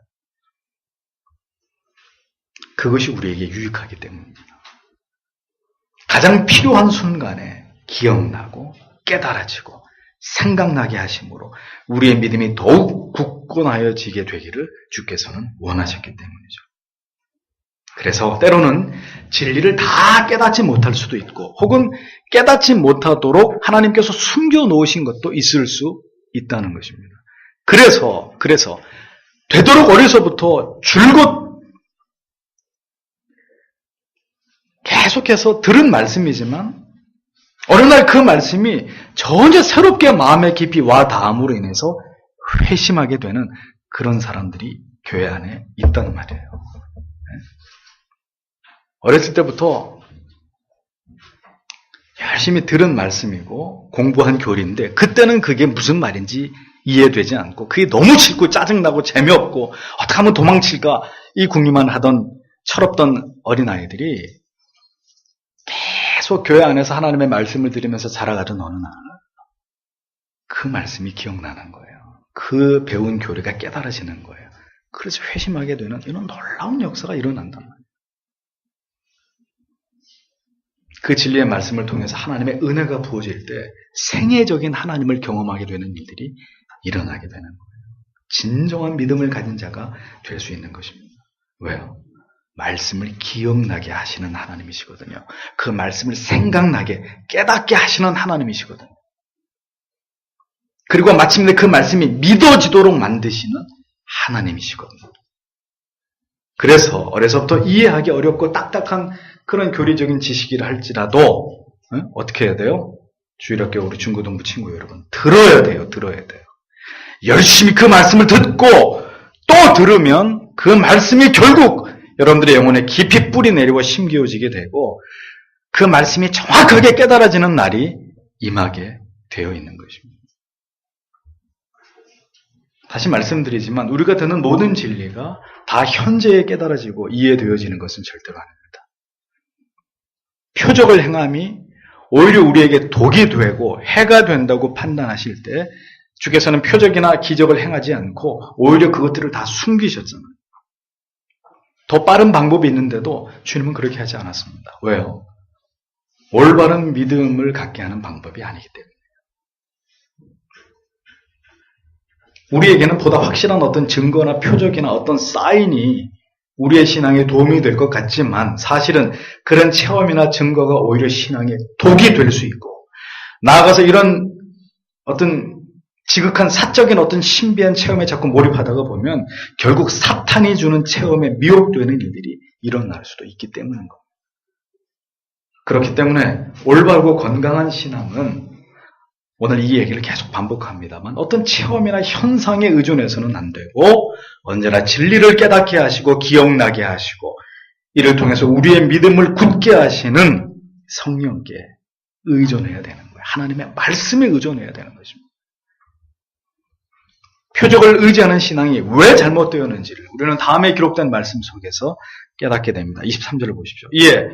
그것이 우리에게 유익하기 때문입니다. 가장 필요한 순간에 기억나고 깨달아지고 생각나게 하심으로 우리의 믿음이 더욱 굳건하여지게 되기를 주께서는 원하셨기 때문이죠. 그래서 때로는 진리를 다 깨닫지 못할 수도 있고 혹은 깨닫지 못하도록 하나님께서 숨겨놓으신 것도 있을 수 있다는 것입니다. 그래서 되도록 어려서부터 줄곧 계속해서 들은 말씀이지만 어느 날 그 말씀이 전혀 새롭게 마음에 깊이 와 닿음으로 인해서 회심하게 되는 그런 사람들이 교회 안에 있다는 말이에요. 어렸을 때부터 열심히 들은 말씀이고 공부한 교리인데 그때는 그게 무슨 말인지 이해되지 않고 그게 너무 싫고 짜증나고 재미없고 어떻게 하면 도망칠까 이 궁리만 하던 철없던 어린아이들이 계속 교회 안에서 하나님의 말씀을 들으면서 자라가던 어느 날 그 말씀이 기억나는 거예요. 그 배운 교리가 깨달아지는 거예요. 그래서 회심하게 되는 이런 놀라운 역사가 일어난단 말이에요. 그 진리의 말씀을 통해서 하나님의 은혜가 부어질 때 생애적인 하나님을 경험하게 되는 일들이 일어나게 되는 거예요. 진정한 믿음을 가진 자가 될 수 있는 것입니다. 왜요? 말씀을 기억나게 하시는 하나님이시거든요. 그 말씀을 생각나게 깨닫게 하시는 하나님이시거든요. 그리고 마침내 그 말씀이 믿어지도록 만드시는 하나님이시거든요. 그래서 어려서부터 이해하기 어렵고 딱딱한 그런 교리적인 지식이라 할지라도 어떻게 해야 돼요? 주일학교 우리 중고등부 친구 여러분 들어야 돼요. 열심히 그 말씀을 듣고 또 들으면 그 말씀이 결국 여러분들의 영혼에 깊이 뿌리 내리고 심겨지게 되고 그 말씀이 정확하게 깨달아지는 날이 임하게 되어 있는 것입니다. 다시 말씀드리지만 우리가 듣는 모든 진리가 다 현재에 깨달아지고 이해되어지는 것은 절대로 아닙니다. 표적을 행함이 오히려 우리에게 독이 되고 해가 된다고 판단하실 때 주께서는 표적이나 기적을 행하지 않고 오히려 그것들을 다 숨기셨잖아요. 더 빠른 방법이 있는데도 주님은 그렇게 하지 않았습니다. 왜요? 올바른 믿음을 갖게 하는 방법이 아니기 때문에. 우리에게는 보다 확실한 어떤 증거나 표적이나 어떤 사인이 우리의 신앙에 도움이 될 것 같지만 사실은 그런 체험이나 증거가 오히려 신앙에 독이 될 수 있고 나아가서 이런 어떤 지극한 사적인 어떤 신비한 체험에 자꾸 몰입하다가 보면 결국 사탄이 주는 체험에 미혹되는 일들이 일어날 수도 있기 때문인 겁니다. 그렇기 때문에 올바르고 건강한 신앙은 오늘 이 얘기를 계속 반복합니다만 어떤 체험이나 현상에 의존해서는 안 되고 언제나 진리를 깨닫게 하시고 기억나게 하시고 이를 통해서 우리의 믿음을 굳게 하시는 성령께 의존해야 되는 거예요. 하나님의 말씀에 의존해야 되는 것입니다. 표적을 의지하는 신앙이 왜 잘못되었는지를 우리는 다음에 기록된 말씀 속에서 깨닫게 됩니다. 23절을 보십시오. 이에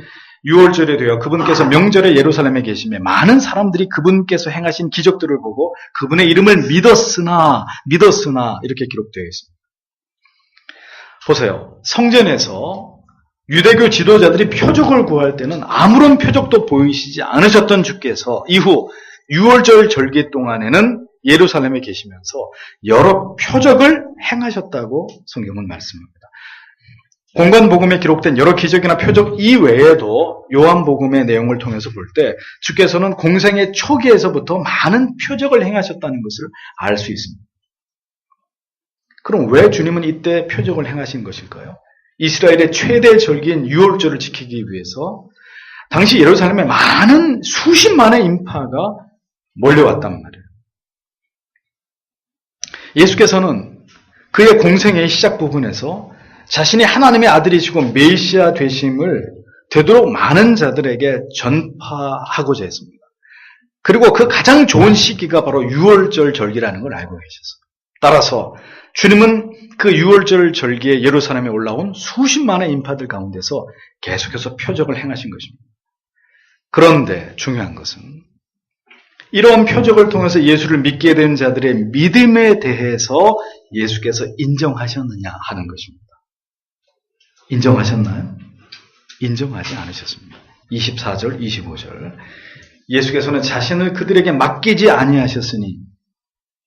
6월절에 되어 그분께서 명절에 예루살렘에 계시며 많은 사람들이 그분께서 행하신 기적들을 보고 그분의 이름을 믿었으나 이렇게 기록되어 있습니다. 보세요. 성전에서 유대교 지도자들이 표적을 구할 때는 아무런 표적도 보이시지 않으셨던 주께서 이후 6월절 절기 동안에는 예루살렘에 계시면서 여러 표적을 행하셨다고 성경은 말씀합니다. 공관복음에 기록된 여러 기적이나 표적 이외에도 요한복음의 내용을 통해서 볼 때 주께서는 공생의 초기에서부터 많은 표적을 행하셨다는 것을 알 수 있습니다. 그럼 왜 주님은 이때 표적을 행하신 것일까요? 이스라엘의 최대 절기인 유월절을 지키기 위해서 당시 예루살렘에 많은 수십만의 인파가 몰려왔단 말이에요. 예수께서는 그의 공생의 시작 부분에서 자신이 하나님의 아들이시고 메시아 되심을 되도록 많은 자들에게 전파하고자 했습니다. 그리고 그 가장 좋은 시기가 바로 유월절 절기라는 걸 알고 계셨어요. 따라서 주님은 그 유월절 절기에 예루살렘에 올라온 수십만의 인파들 가운데서 계속해서 표적을 행하신 것입니다. 그런데 중요한 것은 이러한 표적을 통해서 예수를 믿게 된 자들의 믿음에 대해서 예수께서 인정하셨느냐 하는 것입니다. 인정하셨나요? 인정하지 않으셨습니다. 24절, 25절. 예수께서는 자신을 그들에게 맡기지 아니하셨으니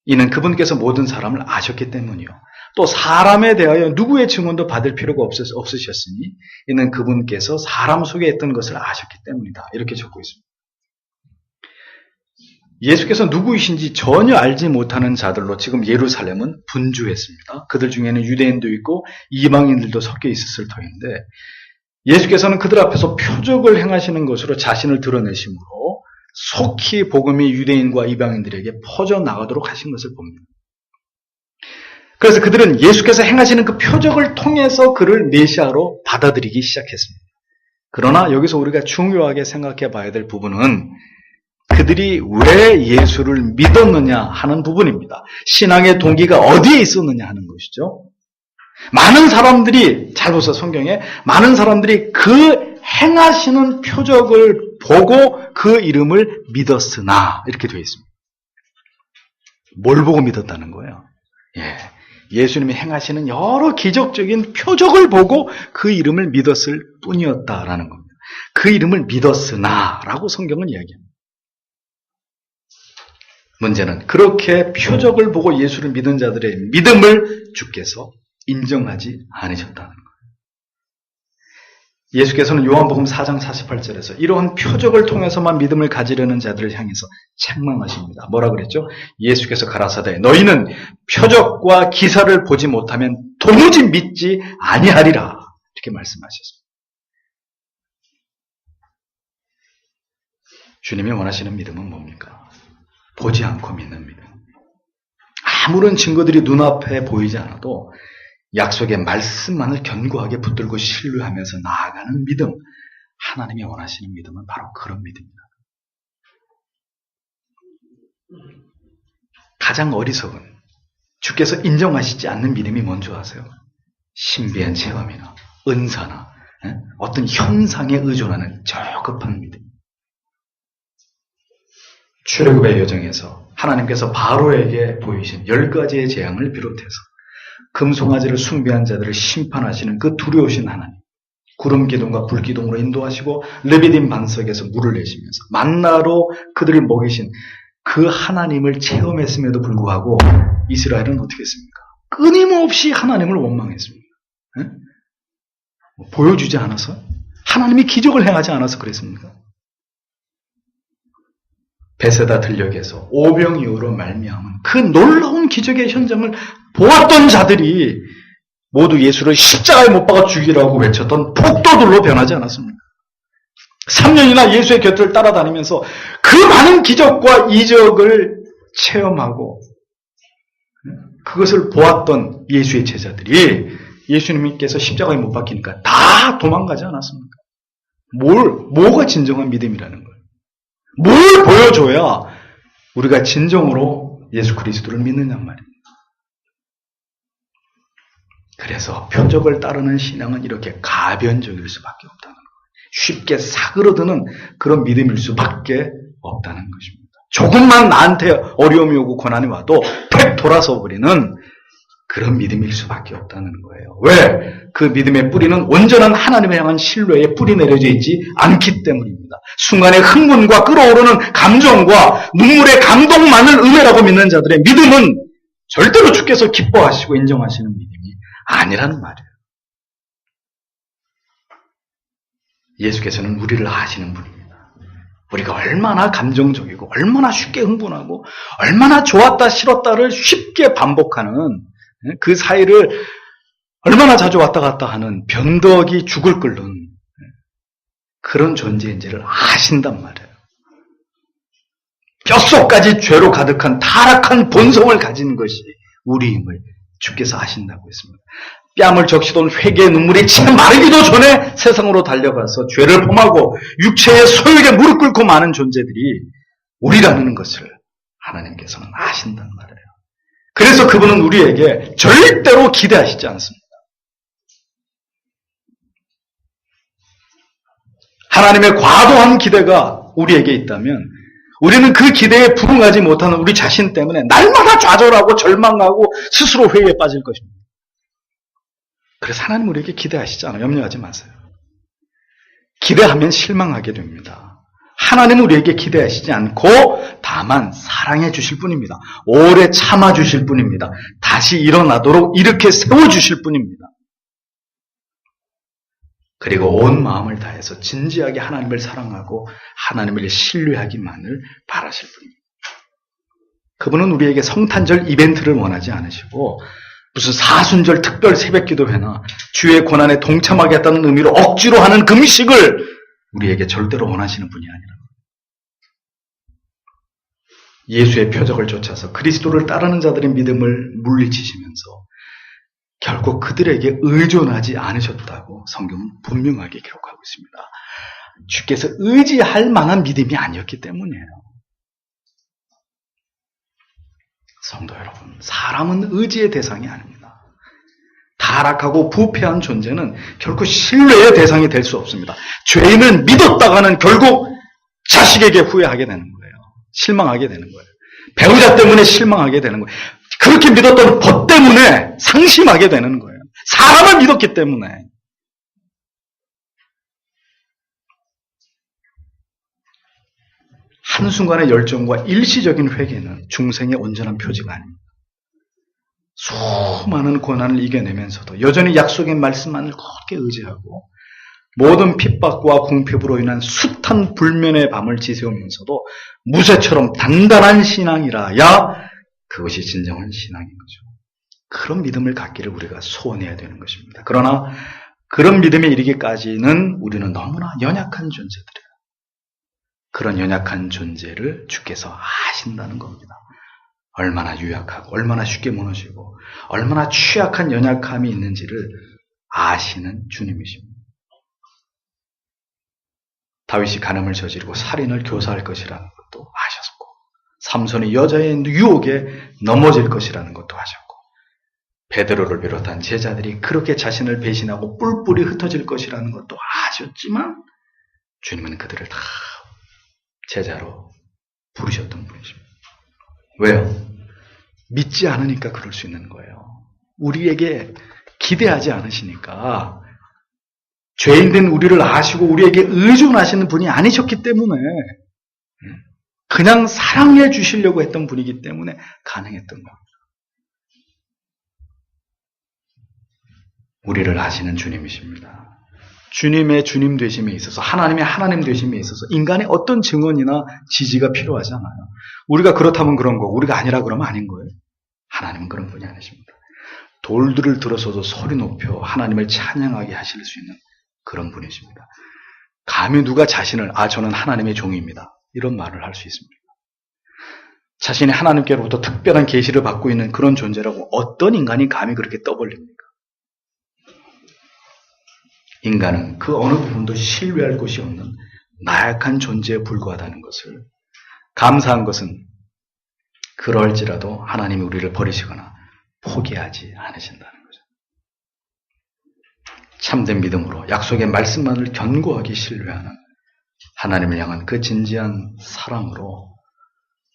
이는 그분께서 모든 사람을 아셨기 때문이요. 또 사람에 대하여 누구의 증언도 받을 필요가 없으셨으니 이는 그분께서 사람 속에 있던 것을 아셨기 때문이다. 이렇게 적고 있습니다. 예수께서 누구이신지 전혀 알지 못하는 자들로 지금 예루살렘은 분주했습니다. 그들 중에는 유대인도 있고 이방인들도 섞여 있었을 터인데 예수께서는 그들 앞에서 표적을 행하시는 것으로 자신을 드러내심으로 속히 복음이 유대인과 이방인들에게 퍼져나가도록 하신 것을 봅니다. 그래서 그들은 예수께서 행하시는 그 표적을 통해서 그를 메시아로 받아들이기 시작했습니다. 그러나 여기서 우리가 중요하게 생각해 봐야 될 부분은 그들이 왜 예수를 믿었느냐 하는 부분입니다. 신앙의 동기가 어디에 있었느냐 하는 것이죠. 많은 사람들이, 잘 보세요, 성경에 많은 사람들이 그 행하시는 표적을 보고 그 이름을 믿었으나 이렇게 되어 있습니다. 뭘 보고 믿었다는 거예요? 예수님이 행하시는 여러 기적적인 표적을 보고 그 이름을 믿었을 뿐이었다라는 겁니다. 그 이름을 믿었으나 라고 성경은 이야기합니다. 문제는 그렇게 표적을 보고 예수를 믿은 자들의 믿음을 주께서 인정하지 않으셨다는 거예요. 예수께서는 요한복음 4장 48절에서 이러한 표적을 통해서만 믿음을 가지려는 자들을 향해서 책망하십니다. 뭐라 그랬죠? 예수께서 가라사대 너희는 표적과 기사를 보지 못하면 도무지 믿지 아니하리라 이렇게 말씀하셨습니다. 주님이 원하시는 믿음은 뭡니까? 보지 않고 믿는 믿음. 아무런 증거들이 눈앞에 보이지 않아도 약속의 말씀만을 견고하게 붙들고 신뢰하면서 나아가는 믿음. 하나님이 원하시는 믿음은 바로 그런 믿음입니다. 가장 어리석은 주께서 인정하시지 않는 믿음이 뭔지 아세요? 신비한 체험이나 은사나 어떤 현상에 의존하는 저급한 믿음. 출애굽의 여정에서 하나님께서 바로에게 보이신 10가지의 재앙을 비롯해서 금송아지를 숭배한 자들을 심판하시는 그 두려우신 하나님, 구름 기둥과 불 기둥으로 인도하시고 르비딤 반석에서 물을 내시면서 만나로 그들을 먹이신 그 하나님을 체험했음에도 불구하고 이스라엘은 어떻게 했습니까? 끊임없이 하나님을 원망했습니다. 보여주지 않아서? 하나님이 기적을 행하지 않아서 그랬습니까? 베세다 들녘에서 오병이어로 말미암은 그 놀라운 기적의 현장을 보았던 자들이 모두 예수를 십자가에 못 박아 죽이라고 외쳤던 폭도들로 변하지 않았습니까? 3년이나 예수의 곁을 따라다니면서 그 많은 기적과 이적을 체험하고 그것을 보았던 예수의 제자들이 예수님께서 십자가에 못 박히니까 다 도망가지 않았습니까? 뭐가 진정한 믿음이라는 거예요? 뭘 보여줘야 우리가 진정으로 예수 그리스도를 믿느냐 말입니다. 그래서 표적을 따르는 신앙은 이렇게 가변적일 수밖에 없다는 거예요. 쉽게 사그러드는 그런 믿음일 수밖에 없다는 것입니다. 조금만 나한테 어려움이 오고 고난이 와도 팩 돌아서 버리는 그런 믿음일 수밖에 없다는 거예요. 왜? 그 믿음의 뿌리는 온전한 하나님을 향한 신뢰에 뿌리 내려져 있지 않기 때문입니다. 순간의 흥분과 끓어오르는 감정과 눈물의 감동만을 은혜라고 믿는 자들의 믿음은 절대로 주께서 기뻐하시고 인정하시는 믿음이 아니라는 말이에요. 예수께서는 우리를 아시는 분입니다. 우리가 얼마나 감정적이고 얼마나 쉽게 흥분하고 얼마나 좋았다 싫었다를 쉽게 반복하는 그 사이를 얼마나 자주 왔다 갔다 하는 변덕이 죽을 끓는 그런 존재인지를 아신단 말이에요. 뼛속까지 죄로 가득한 타락한 본성을 가진 것이 우리임을 주께서 아신다고 했습니다. 뺨을 적시던 회개의 눈물이 채 마르기도 전에 세상으로 달려가서 죄를 범하고 육체의 소욕에 무릎 꿇고 마는 존재들이 우리라는 것을 하나님께서는 아신단 말이에요. 그래서 그분은 우리에게 절대로 기대하시지 않습니다. 하나님의 과도한 기대가 우리에게 있다면 우리는 그 기대에 부응하지 못하는 우리 자신 때문에 날마다 좌절하고 절망하고 스스로 회의에 빠질 것입니다. 그래서 하나님 우리에게 기대하시지 않아요. 염려하지 마세요. 기대하면 실망하게 됩니다. 하나님은 우리에게 기대하시지 않고 다만 사랑해 주실 뿐입니다. 오래 참아 주실 뿐입니다. 다시 일어나도록 이렇게 세워주실 뿐입니다. 그리고 온 마음을 다해서 진지하게 하나님을 사랑하고 하나님을 신뢰하기만을 바라실 뿐입니다. 그분은 우리에게 성탄절 이벤트를 원하지 않으시고 무슨 사순절 특별 새벽기도회나 주의 고난에 동참하겠다는 의미로 억지로 하는 금식을 우리에게 절대로 원하시는 분이 아니라 예수의 표적을 쫓아서 그리스도를 따르는 자들의 믿음을 물리치시면서 결국 그들에게 의존하지 않으셨다고 성경은 분명하게 기록하고 있습니다. 주께서 의지할 만한 믿음이 아니었기 때문이에요. 성도 여러분, 사람은 의지의 대상이 아닙니다. 타락하고 부패한 존재는 결코 신뢰의 대상이 될 수 없습니다. 죄인은 믿었다가는 결국 자식에게 후회하게 되는 거예요. 실망하게 되는 거예요. 배우자 때문에 실망하게 되는 거예요. 그렇게 믿었던 것 때문에 상심하게 되는 거예요. 사람을 믿었기 때문에. 한순간의 열정과 일시적인 회개는 중생의 온전한 표지가 아닙니다. 수많은 고난을 이겨내면서도 여전히 약속의 말씀만을 굳게 의지하고 모든 핍박과 궁핍으로 인한 숱한 불면의 밤을 지새우면서도 무쇠처럼 단단한 신앙이라야 그것이 진정한 신앙인 거죠. 그런 믿음을 갖기를 우리가 소원해야 되는 것입니다. 그러나 그런 믿음에 이르기까지는 우리는 너무나 연약한 존재들이에요. 그런 연약한 존재를 주께서 아신다는 겁니다. 얼마나 유약하고 얼마나 쉽게 무너지고 얼마나 취약한 연약함이 있는지를 아시는 주님이십니다. 다윗이 간음을 저지르고 살인을 교사할 것이라는 것도 아셨고 삼손이 여자의 유혹에 넘어질 것이라는 것도 아셨고 베드로를 비롯한 제자들이 그렇게 자신을 배신하고 뿔뿔이 흩어질 것이라는 것도 아셨지만 주님은 그들을 다 제자로 부르셨던 분이십니다. 왜요? 믿지 않으니까 그럴 수 있는 거예요. 우리에게 기대하지 않으시니까 죄인된 우리를 아시고 우리에게 의존하시는 분이 아니셨기 때문에 그냥 사랑해 주시려고 했던 분이기 때문에 가능했던 겁니다. 우리를 아시는 주님이십니다. 주님의 주님 되심에 있어서, 하나님의 하나님 되심에 있어서 인간의 어떤 증언이나 지지가 필요하지 않아요. 우리가 그렇다면 그런 거고, 우리가 아니라 그러면 아닌 거예요. 하나님은 그런 분이 아니십니다. 돌들을 들어서도 소리 높여 하나님을 찬양하게 하실 수 있는 그런 분이십니다. 감히 누가 자신을 저는 하나님의 종입니다, 이런 말을 할 수 있습니까? 자신이 하나님께로부터 특별한 계시를 받고 있는 그런 존재라고 어떤 인간이 감히 그렇게 떠벌립니까? 인간은 그 어느 부분도 신뢰할 곳이 없는 나약한 존재에 불과하다는 것을, 감사한 것은 그럴지라도 하나님이 우리를 버리시거나 포기하지 않으신다는 거죠. 참된 믿음으로 약속의 말씀만을 견고하게 신뢰하는 하나님을 향한 그 진지한 사랑으로,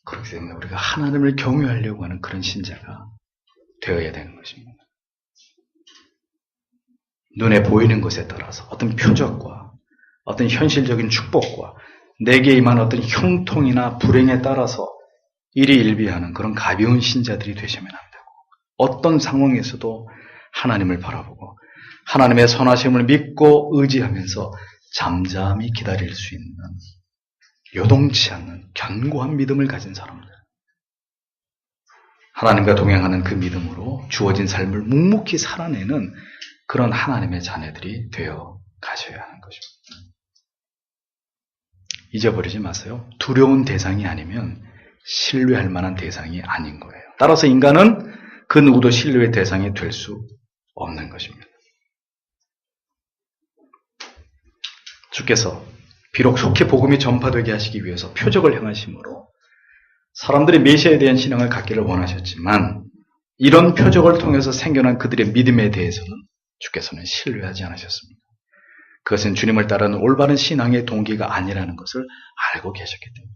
그렇기 때문에 우리가 하나님을 경외하려고 하는 그런 신자가 되어야 되는 것입니다. 눈에 보이는 것에 따라서 어떤 표적과 어떤 현실적인 축복과 내게 임한 어떤 형통이나 불행에 따라서 일희일비하는 그런 가벼운 신자들이 되시면 안 되고, 어떤 상황에서도 하나님을 바라보고 하나님의 선하심을 믿고 의지하면서 잠잠히 기다릴 수 있는 요동치 않는 견고한 믿음을 가진 사람들, 하나님과 동행하는 그 믿음으로 주어진 삶을 묵묵히 살아내는 그런 하나님의 자녀들이 되어 가셔야 하는 것입니다. 잊어버리지 마세요. 두려운 대상이 아니면 신뢰할 만한 대상이 아닌 거예요. 따라서 인간은 그 누구도 신뢰의 대상이 될 수 없는 것입니다. 주께서 비록 속히 복음이 전파되게 하시기 위해서 표적을 행하심으로 사람들이 메시아에 대한 신앙을 갖기를 원하셨지만, 이런 표적을 통해서 생겨난 그들의 믿음에 대해서는 주께서는 신뢰하지 않으셨습니다. 그것은 주님을 따르는 올바른 신앙의 동기가 아니라는 것을 알고 계셨기 때문에.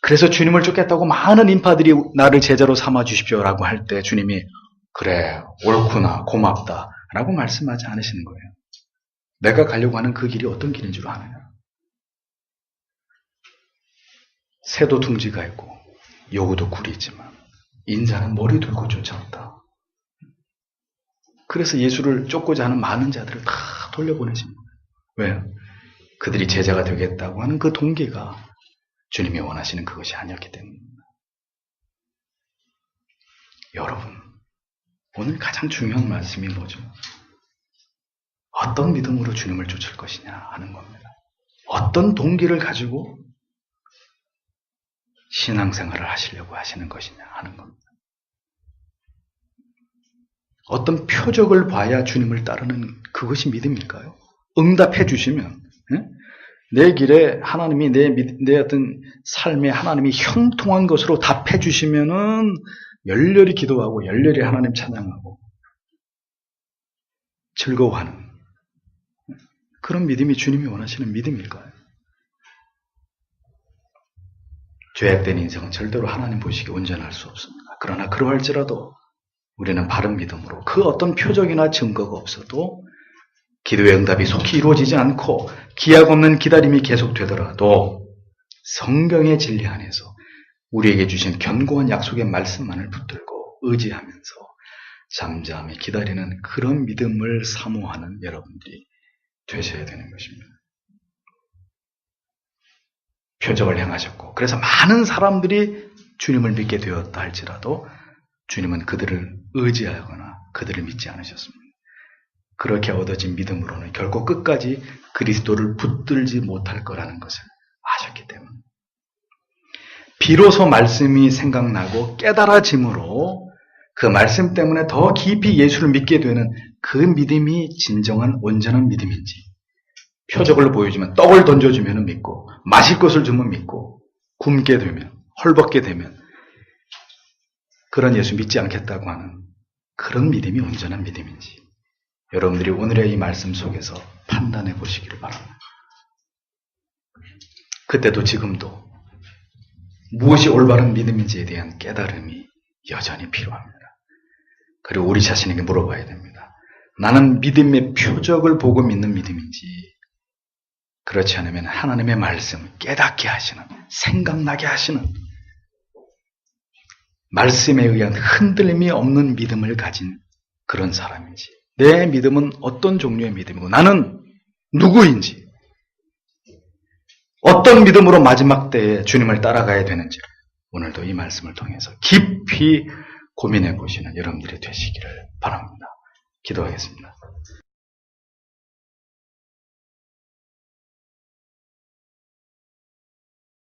그래서 주님을 쫓겠다고 많은 인파들이 나를 제자로 삼아 주십시오라고 할 때 주님이 그래, 옳구나, 고맙다 라고 말씀하지 않으시는 거예요. 내가 가려고 하는 그 길이 어떤 길인 줄 아느냐. 새도 둥지가 있고 여우도 굴이 있지만 인자는 머리 들고 쫓아온다. 그래서 예수를 쫓고자 하는 많은 자들을 다 돌려보내십니다. 왜요? 그들이 제자가 되겠다고 하는 그 동기가 주님이 원하시는 그것이 아니었기 때문입니다. 여러분, 오늘 가장 중요한 말씀이 뭐죠? 어떤 믿음으로 주님을 쫓을 것이냐 하는 겁니다. 어떤 동기를 가지고 신앙생활을 하시려고 하시는 것이냐 하는 겁니다. 어떤 표적을 봐야 주님을 따르는 그것이 믿음일까요? 응답해 주시면, 내 길에 하나님이 내 어떤 삶에 하나님이 형통한 것으로 답해 주시면은 열렬히 기도하고 열렬히 하나님 찬양하고 즐거워하는 그런 믿음이 주님이 원하시는 믿음일까요? 죄악된 인생은 절대로 하나님 보시기에 온전할 수 없습니다. 그러나 그러할지라도 우리는 바른 믿음으로 그 어떤 표적이나 증거가 없어도 기도의 응답이 속히 이루어지지 않고 기약 없는 기다림이 계속되더라도 성경의 진리 안에서 우리에게 주신 견고한 약속의 말씀만을 붙들고 의지하면서 잠잠히 기다리는 그런 믿음을 사모하는 여러분들이 되셔야 되는 것입니다. 표적을 행하셨고 그래서 많은 사람들이 주님을 믿게 되었다 할지라도 주님은 그들을 의지하거나 그들을 믿지 않으셨습니다. 그렇게 얻어진 믿음으로는 결코 끝까지 그리스도를 붙들지 못할 거라는 것을 아셨기 때문에 비로소 말씀이 생각나고 깨달아짐으로 그 말씀 때문에 더 깊이 예수를 믿게 되는 그 믿음이 진정한 온전한 믿음인지, 표적을 보여주면 떡을 던져주면 믿고 마실 것을 주면 믿고 굶게 되면 헐벗게 되면 그런 예수 믿지 않겠다고 하는 그런 믿음이 온전한 믿음인지 여러분들이 오늘의 이 말씀 속에서 판단해 보시기를 바랍니다. 그때도 지금도 무엇이 올바른 믿음인지에 대한 깨달음이 여전히 필요합니다. 그리고 우리 자신에게 물어봐야 됩니다. 나는 믿음의 표적을 보고 믿는 믿음인지, 그렇지 않으면 하나님의 말씀 깨닫게 하시는, 생각나게 하시는 말씀에 의한 흔들림이 없는 믿음을 가진 그런 사람인지, 내 믿음은 어떤 종류의 믿음이고 나는 누구인지, 어떤 믿음으로 마지막 때에 주님을 따라가야 되는지 오늘도 이 말씀을 통해서 깊이 고민해 보시는 여러분들이 되시기를 바랍니다. 기도하겠습니다.